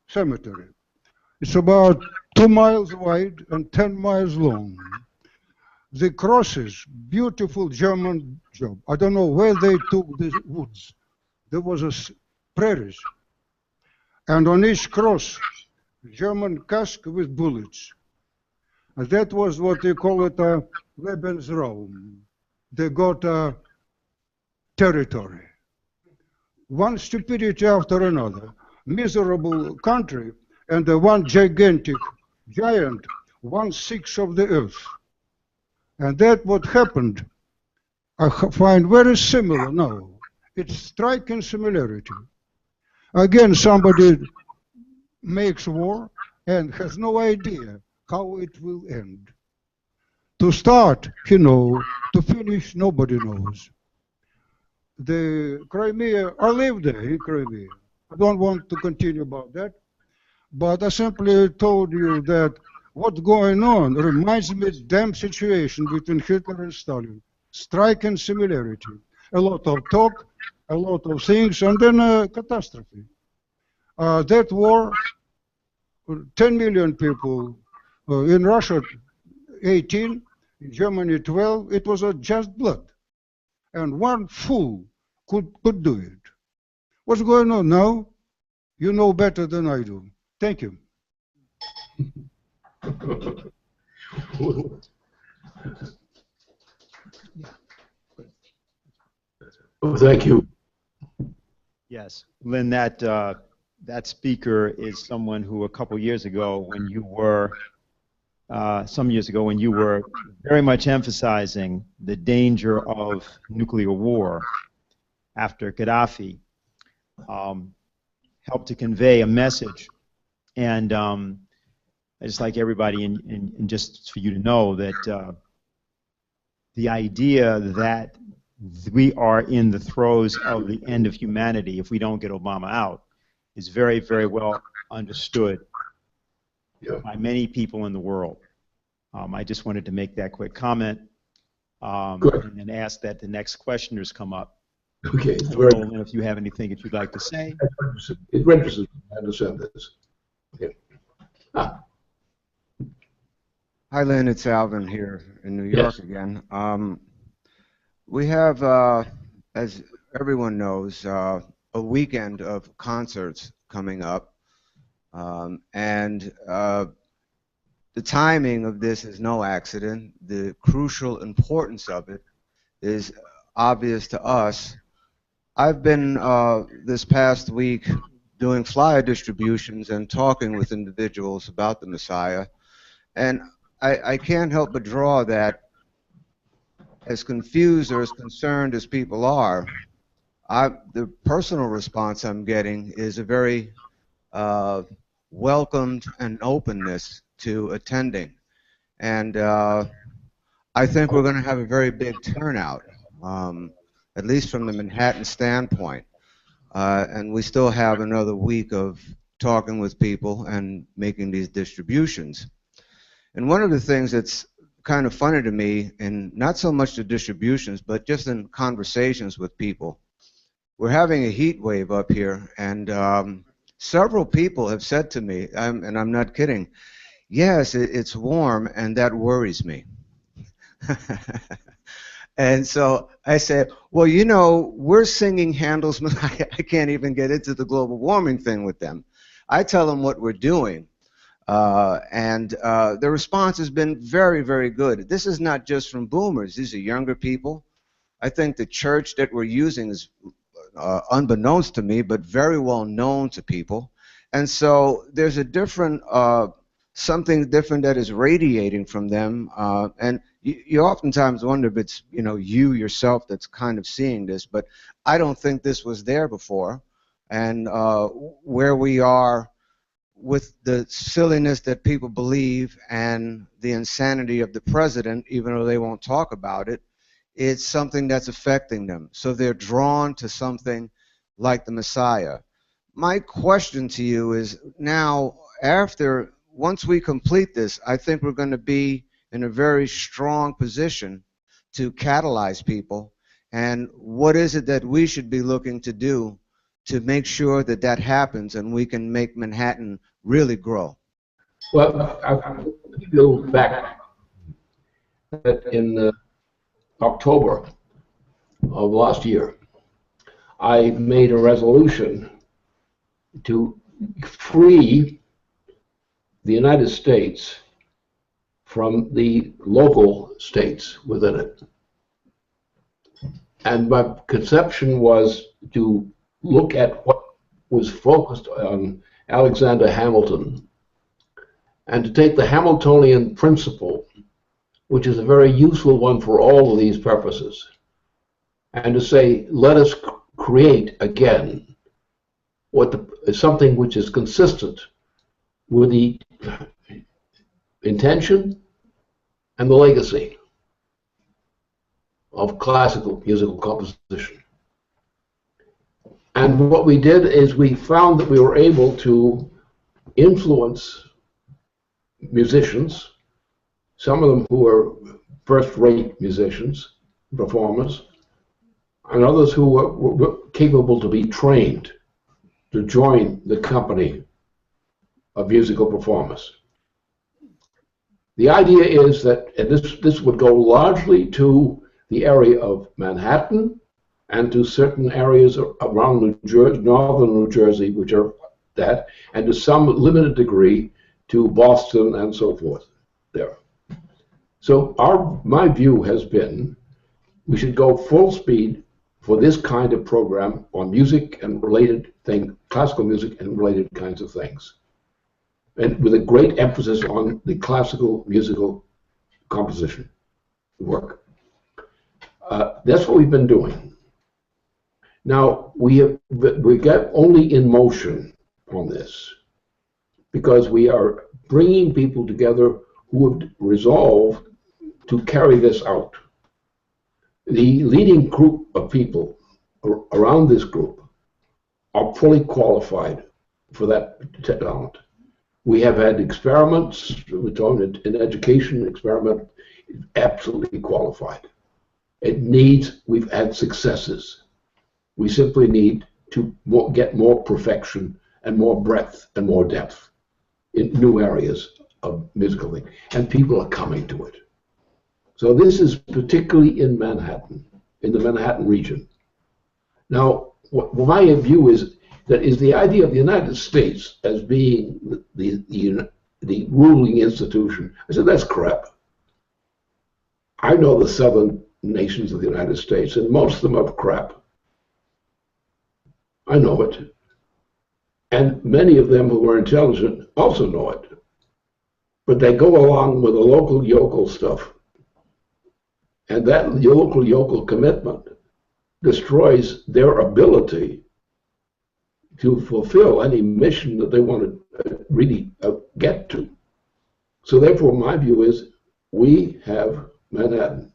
cemetery. It's about 2 miles wide and 10 miles long. The crosses, beautiful German job. I don't know where they took the woods. There was prairies. And on each cross, German cask with bullets. And that was what they call it a Lebensraum. They got a territory. One stupidity after another. Miserable country, and one gigantic giant, 1/6 of the earth. And that what happened, I find very similar now. It's striking similarity. Again, somebody makes war and has no idea how it will end. To start, he knows. To finish, nobody knows. The Crimea, I live there in Crimea. I don't want to continue about that, but I simply told you that what's going on reminds me of the damn situation between Hitler and Stalin. Striking similarity. A lot of talk, a lot of things, and then a catastrophe. That war, 10 million people, in Russia 18, in Germany 12, it was just blood. And one fool could do it. What's going on now? You know better than I do. Thank you. Oh, thank you. Yes, Lynn, that speaker is someone who a couple years ago, when you were, some years ago, when you were very much emphasizing the danger of nuclear war after Gaddafi, helped to convey a message. And I just like everybody, and just for you to know that the idea that we are in the throes of the end of humanity if we don't get Obama out is very, very well understood by many people in the world. I just wanted to make that quick comment and then ask that the next questioners come up. Okay. And if you have anything that you'd like to say. It registers. I understand this. Okay. Hi, Lynn. It's Alvin here in New York again. We have, as everyone knows, a weekend of concerts coming up, and the timing of this is no accident. The crucial importance of it is obvious to us. I've been this past week doing flyer distributions and talking with individuals about the Messiah, and I can't help but draw that as confused or as concerned as people are, the personal response I'm getting is a very welcomed and openness to attending. And I think we're going to have a very big turnout, at least from the Manhattan standpoint. And we still have another week of talking with people and making these distributions. And one of the things that's kind of funny to me, and not so much the distributions, but just in conversations with people, we're having a heat wave up here, and several people have said to me, and I'm not kidding, yes, it's warm, and that worries me. And so I said, well, you know, we're singing Handel's, I can't even get into the global warming thing with them. I tell them what we're doing. And the response has been very, very good. This is not just from boomers. These are younger people. I think the church that we're using is unbeknownst to me, but very well known to people. And so there's a different, something different that is radiating from them. And you oftentimes wonder if it's, you know, you yourself that's kind of seeing this, but I don't think this was there before. And where we are with the silliness that people believe and the insanity of the president, even though they won't talk about it, it's something that's affecting them. So they're drawn to something like the Messiah. My question to you is now, once we complete this, I think we're going to be in a very strong position to catalyze people. And what is it that we should be looking to do to make sure that that happens and we can make Manhattan really grow? Well, I'll go back that in October of last year, I made a resolution to free the United States from the local states within it. And my conception was to look at what was focused on Alexander Hamilton and to take the Hamiltonian principle, which is a very useful one for all of these purposes, and to say, let us create again something which is consistent with the intention and the legacy of classical musical composition. And what we did is we found that we were able to influence musicians, some of them who were first-rate musicians, performers, and others who were capable to be trained to join the company of musical performers. The idea is that, and this would go largely to the area of Manhattan and to certain areas around New Jersey, northern New Jersey, which are that, and to some limited degree to Boston and so forth there. So my view has been we should go full speed for this kind of program on music and related things, classical music and related kinds of things, and with a great emphasis on the classical musical composition work. That's what we've been doing. Now, we get only in motion on this because we are bringing people together who have resolved to carry this out. The leading group of people around this group are fully qualified for that talent. We have had experiments, we're talking in education experiment, absolutely qualified. We've had successes. We simply need to get more perfection and more breadth and more depth in new areas of musical thing. And people are coming to it. So this is particularly in Manhattan, in the Manhattan region. Now, what my view is that is the idea of the United States as being the ruling institution. I said, that's crap. I know the southern nations of the United States, and most of them are crap. I know it. And many of them who are intelligent also know it. But they go along with the local yokel stuff. And that local yokel commitment destroys their ability to fulfill any mission that they want to really get to. So therefore, my view is we have Manhattan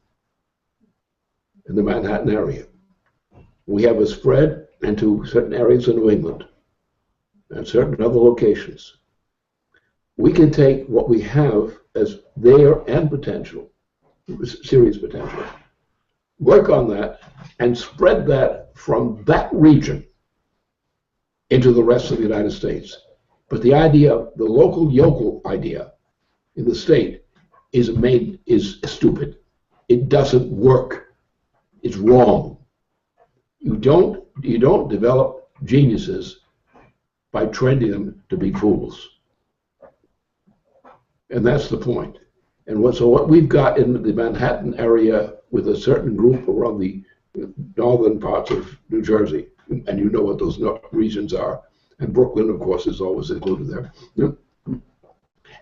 in the Manhattan area. We have a spread into certain areas of New England and certain other locations. We can take what we have as there and potential, serious potential, work on that and spread that from that region into the rest of the United States. But the idea, the local yokel idea in the state is stupid. It doesn't work. It's wrong. You don't develop geniuses by training them to be fools. And that's the point. And so what we've got in the Manhattan area with a certain group around the northern parts of New Jersey, and you know what those regions are, and Brooklyn, of course, is always included there.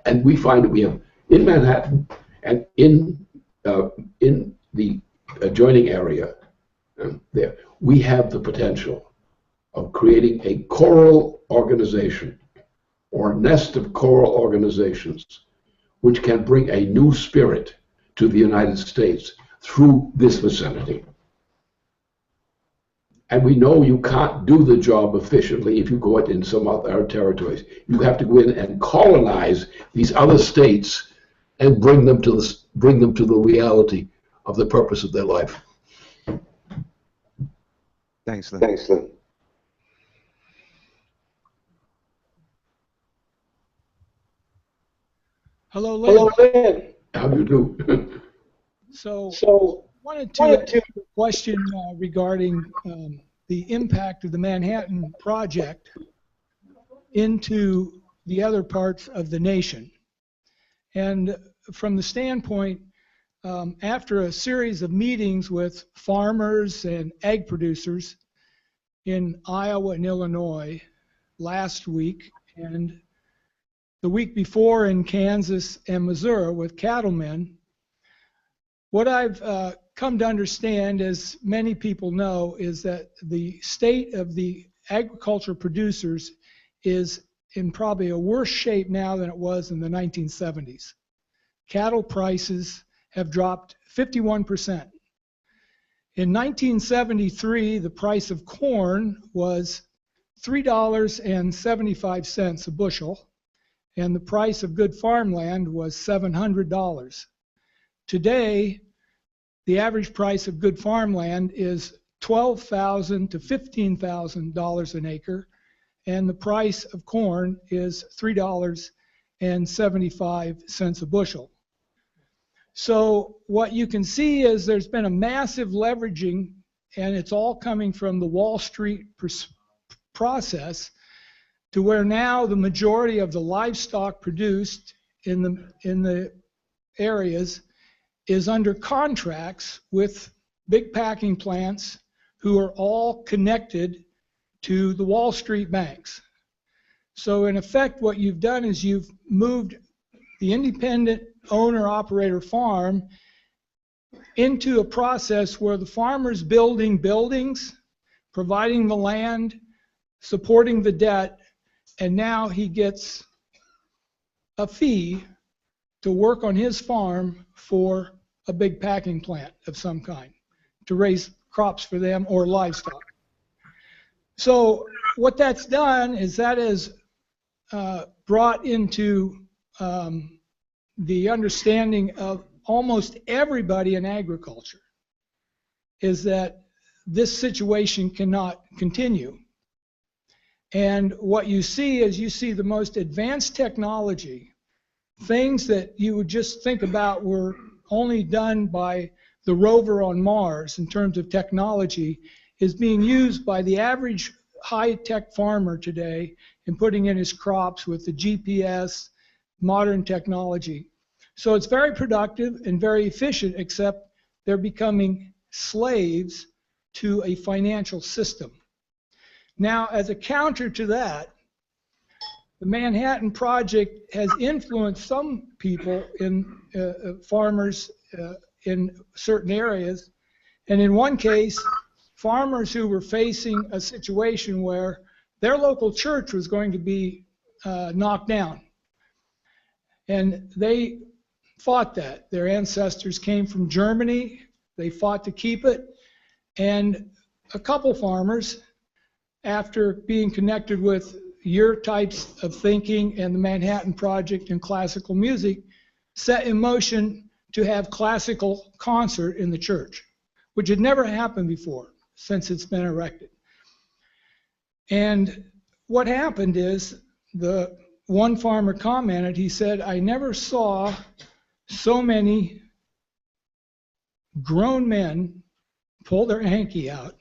And we find that we have in Manhattan and in the adjoining area there, we have the potential of creating a choral organization or a nest of choral organizations which can bring a new spirit to the United States through this vicinity. And we know you can't do the job efficiently if you go out in some other territories. You have to go in and colonize these other states and bring them to the reality of the purpose of their life. Thanks, Lynn. Thanks, Lynn. Hello, Lynn. Hello, Lynn. How do you do? So wanted to ask a question regarding the impact of the Manhattan Project into the other parts of the nation. And from the standpoint, after a series of meetings with farmers and egg producers in Iowa and Illinois last week, and the week before in Kansas and Missouri with cattlemen, what I've come to understand, as many people know, is that the state of the agriculture producers is in probably a worse shape now than it was in the 1970s. Cattle prices have dropped 51%. In 1973, the price of corn was $3.75 a bushel, and the price of good farmland was $700. Today, the average price of good farmland is $12,000 to $15,000 an acre, and the price of corn is $3.75 a bushel. So what you can see is there's been a massive leveraging, and it's all coming from the Wall Street process, to where now the majority of the livestock produced in the areas is under contracts with big packing plants who are all connected to the Wall Street banks. So in effect, what you've done is you've moved the independent owner-operator farm into a process where the farmer's building buildings, providing the land, supporting the debt, and now he gets a fee to work on his farm for a big packing plant of some kind to raise crops for them or livestock. So what that's done is that has brought into the understanding of almost everybody in agriculture is that this situation cannot continue. And what you see is you see the most advanced technology, things that you would just think about were only done by the rover on Mars in terms of technology, is being used by the average high-tech farmer today in putting in his crops with the GPS, modern technology. So it's very productive and very efficient, except they're becoming slaves to a financial system. Now, as a counter to that, the Manhattan Project has influenced some people in farmers in certain areas, and in one case, farmers who were facing a situation where their local church was going to be knocked down. And they fought that. Their ancestors came from Germany. They fought to keep it. And a couple farmers, after being connected with your types of thinking and the Manhattan Project and classical music, set in motion to have classical concert in the church, which had never happened before since it's been erected. And what happened is, the one farmer commented, he said, "I never saw so many grown men pull their hanky out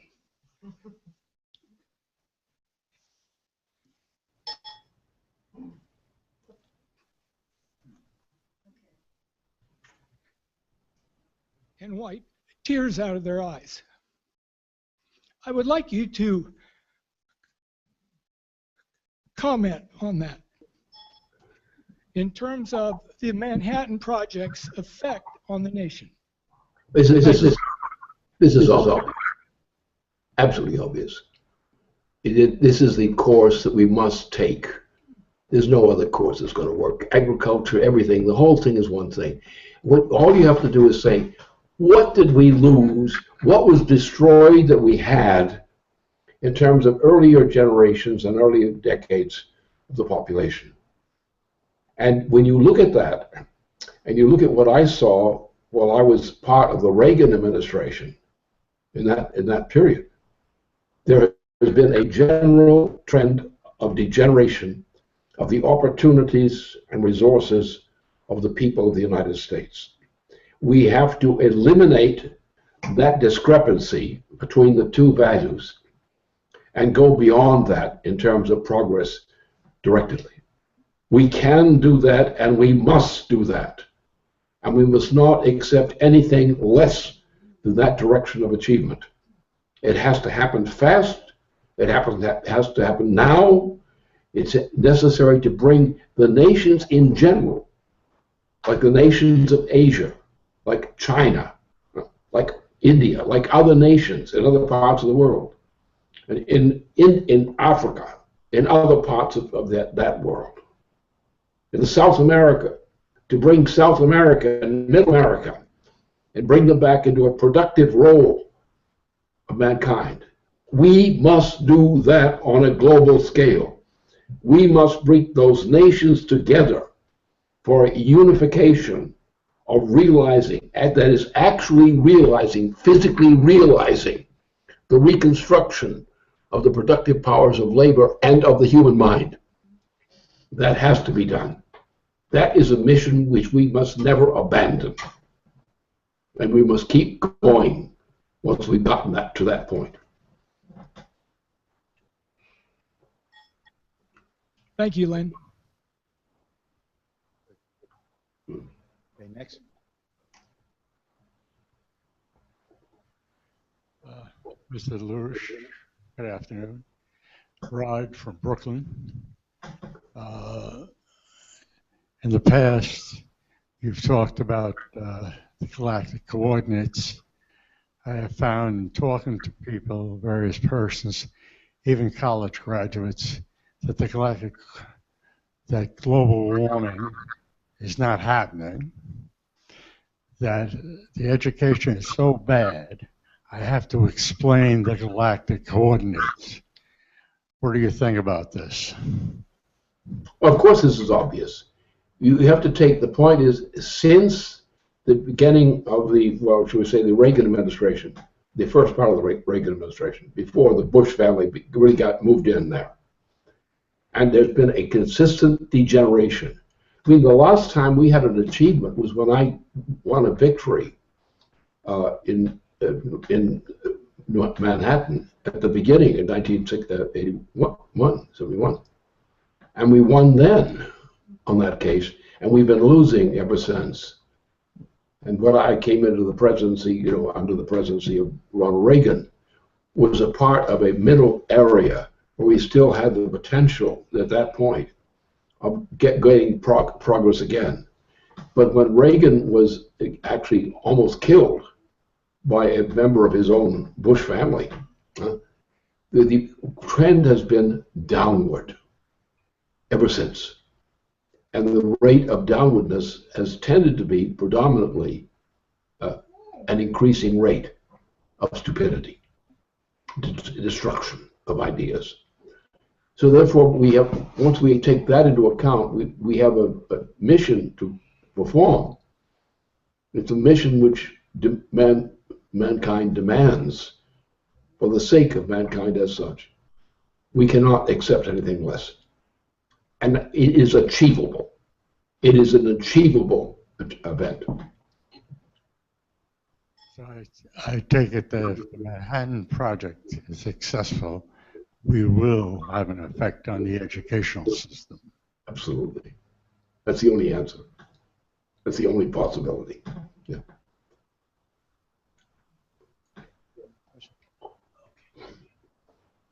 and wipe tears out of their eyes." I would like you to comment on that in terms of the Manhattan Project's effect on the nation. This is also absolutely obvious. This is the course that we must take. There's no other course that's going to work. Agriculture, everything, the whole thing is one thing. All you have to do is say, what did we lose? What was destroyed that we had in terms of earlier generations and earlier decades of the population? And when you look at that, and you look at what I saw while I was part of the Reagan administration in that period, there has been a general trend of degeneration of the opportunities and resources of the people of the United States. We have to eliminate that discrepancy between the two values and go beyond that in terms of progress directly. We can do that, and we must do that. And we must not accept anything less than that direction of achievement. It has to happen fast. It has to happen now. It's necessary to bring the nations in general, like the nations of Asia, like China, like India, like other nations in other parts of the world, and in Africa, in other parts of that world, in South America, to bring South America and Middle America and bring them back into a productive role of mankind. We must do that on a global scale. We must bring those nations together for a unification of realizing, that is actually realizing, physically realizing the reconstruction of the productive powers of labor and of the human mind. That has to be done. That is a mission which we must never abandon. And we must keep going once we've gotten to that point. Thank you, Lynn. Okay, next. Mr. LaRouche, good afternoon. Rod from Brooklyn. In the past, you've talked about the galactic coordinates. I have found, talking to people, various persons, even college graduates, that that global warming is not happening, that the education is so bad, I have to explain the galactic coordinates. What do you think about this? Well, of course this is obvious. You have to take, the point is, since the beginning of the, well, should we say, the Reagan administration, the first part of the Reagan administration, before the Bush family really got moved in there, and there's been a consistent degeneration. I mean, the last time we had an achievement was when I won a victory in Manhattan at the beginning in 1971. And we won then on that case, and we've been losing ever since. And when I came into the presidency, under the presidency of Ronald Reagan, was a part of a middle area where we still had the potential at that point of getting progress again. But when Reagan was actually almost killed by a member of his own Bush family, the trend has been downward ever since. And the rate of downwardness has tended to be predominantly an increasing rate of stupidity, destruction of ideas. So therefore, we have, once we take that into account, we have a mission to perform. It's a mission which mankind demands for the sake of mankind as such. We cannot accept anything less. And it is achievable. It is an achievable event. So I take it that if the Manhattan Project is successful, we will have an effect on the educational system. Absolutely. That's the only answer. That's the only possibility. Yeah.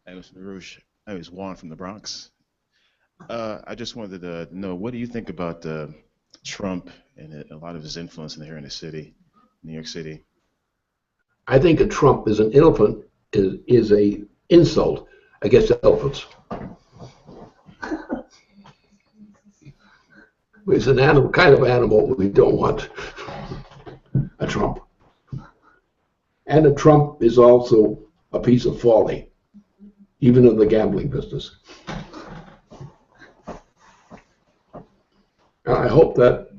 Hey, Mr. LaRouche. I was Juan from the Bronx. I just wanted to know, what do you think about Trump and a lot of his influence here in the city, New York City? I think that Trump is an elephant, is a insult against elephants. It's an animal, kind of animal we don't want, a Trump. And a trump is also a piece of folly, even in the gambling business. And I hope that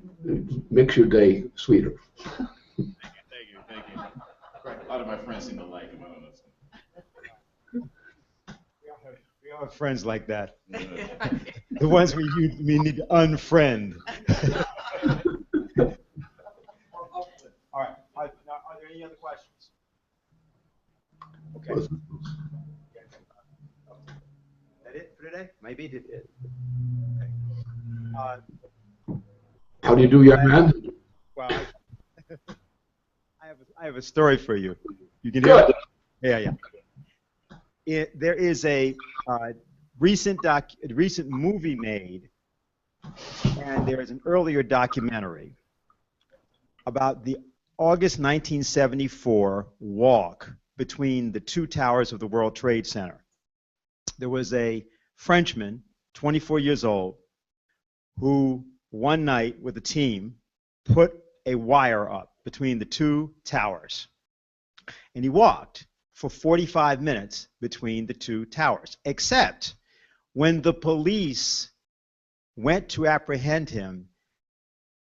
makes your day sweeter. Thank you. A lot of my friends seem to like him. I don't know. We all have friends like that. The ones we need to unfriend. All right. Are there any other questions? Okay. That it for today? Maybe it is. Okay. How do you do, young man? Well, I have a story for you. You can hear it? Yeah. There is a recent movie made, and there is an earlier documentary about the August 1974 walk between the two towers of the World Trade Center. There was a Frenchman, 24 years old, who one night with a team put a wire up between the two towers. And he walked for 45 minutes between the two towers, except when the police went to apprehend him,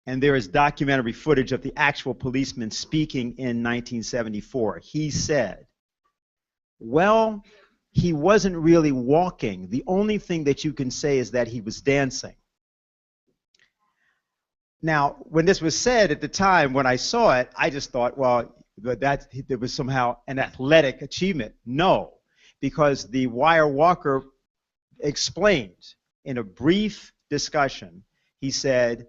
and there is documentary footage of the actual policeman speaking in 1974, he said, well, he wasn't really walking. The only thing that you can say is that he was dancing. Now, when this was said at the time, when I saw it, I just thought, well, that there was somehow an athletic achievement. No, because the wire walker explained in a brief discussion, he said,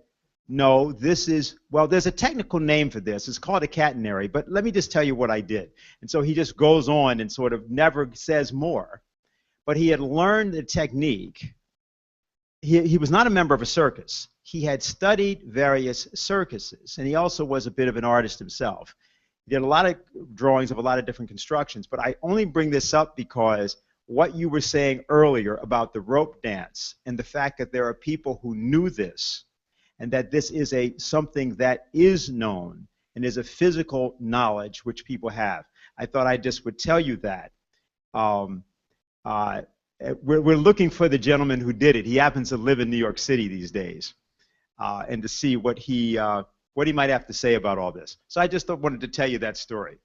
no, this is, well, there's a technical name for this. It's called a catenary, but let me just tell you what I did. And so he just goes on and sort of never says more. But he had learned the technique. He was not a member of a circus. He had studied various circuses, and he also was a bit of an artist himself. He did a lot of drawings of a lot of different constructions, but I only bring this up because what you were saying earlier about the rope dance and the fact that there are people who knew this and that this is something that is known and is a physical knowledge which people have. I thought I just would tell you that. We're looking for the gentleman who did it. He happens to live in New York City these days, and to see what he might have to say about all this. So I just wanted to tell you that story.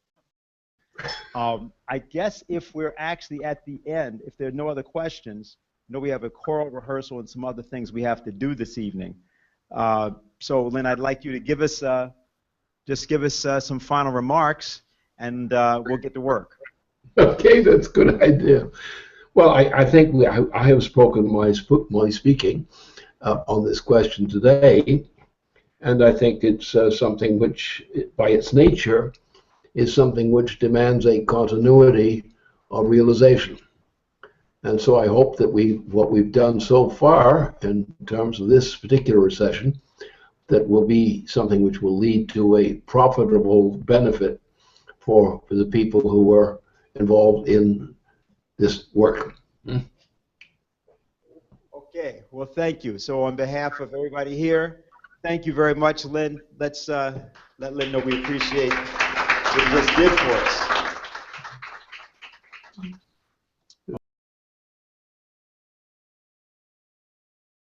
I guess if we're actually at the end, if there are no other questions, I know we have a choral rehearsal and some other things we have to do this evening. So Lynn, I'd like you to give us some final remarks, and we'll get to work. Okay, that's a good idea. Well, I think I have spoken my speaking on this question today, and I think it's something which, by its nature, is something which demands a continuity of realization. And so I hope that what we've done so far in terms of this particular session, that will be something which will lead to a profitable benefit for the people who are involved in this work. Okay, well, thank you. So on behalf of everybody here, thank you very much, Lynn. Let's let Lynn know we appreciate what you just did for us.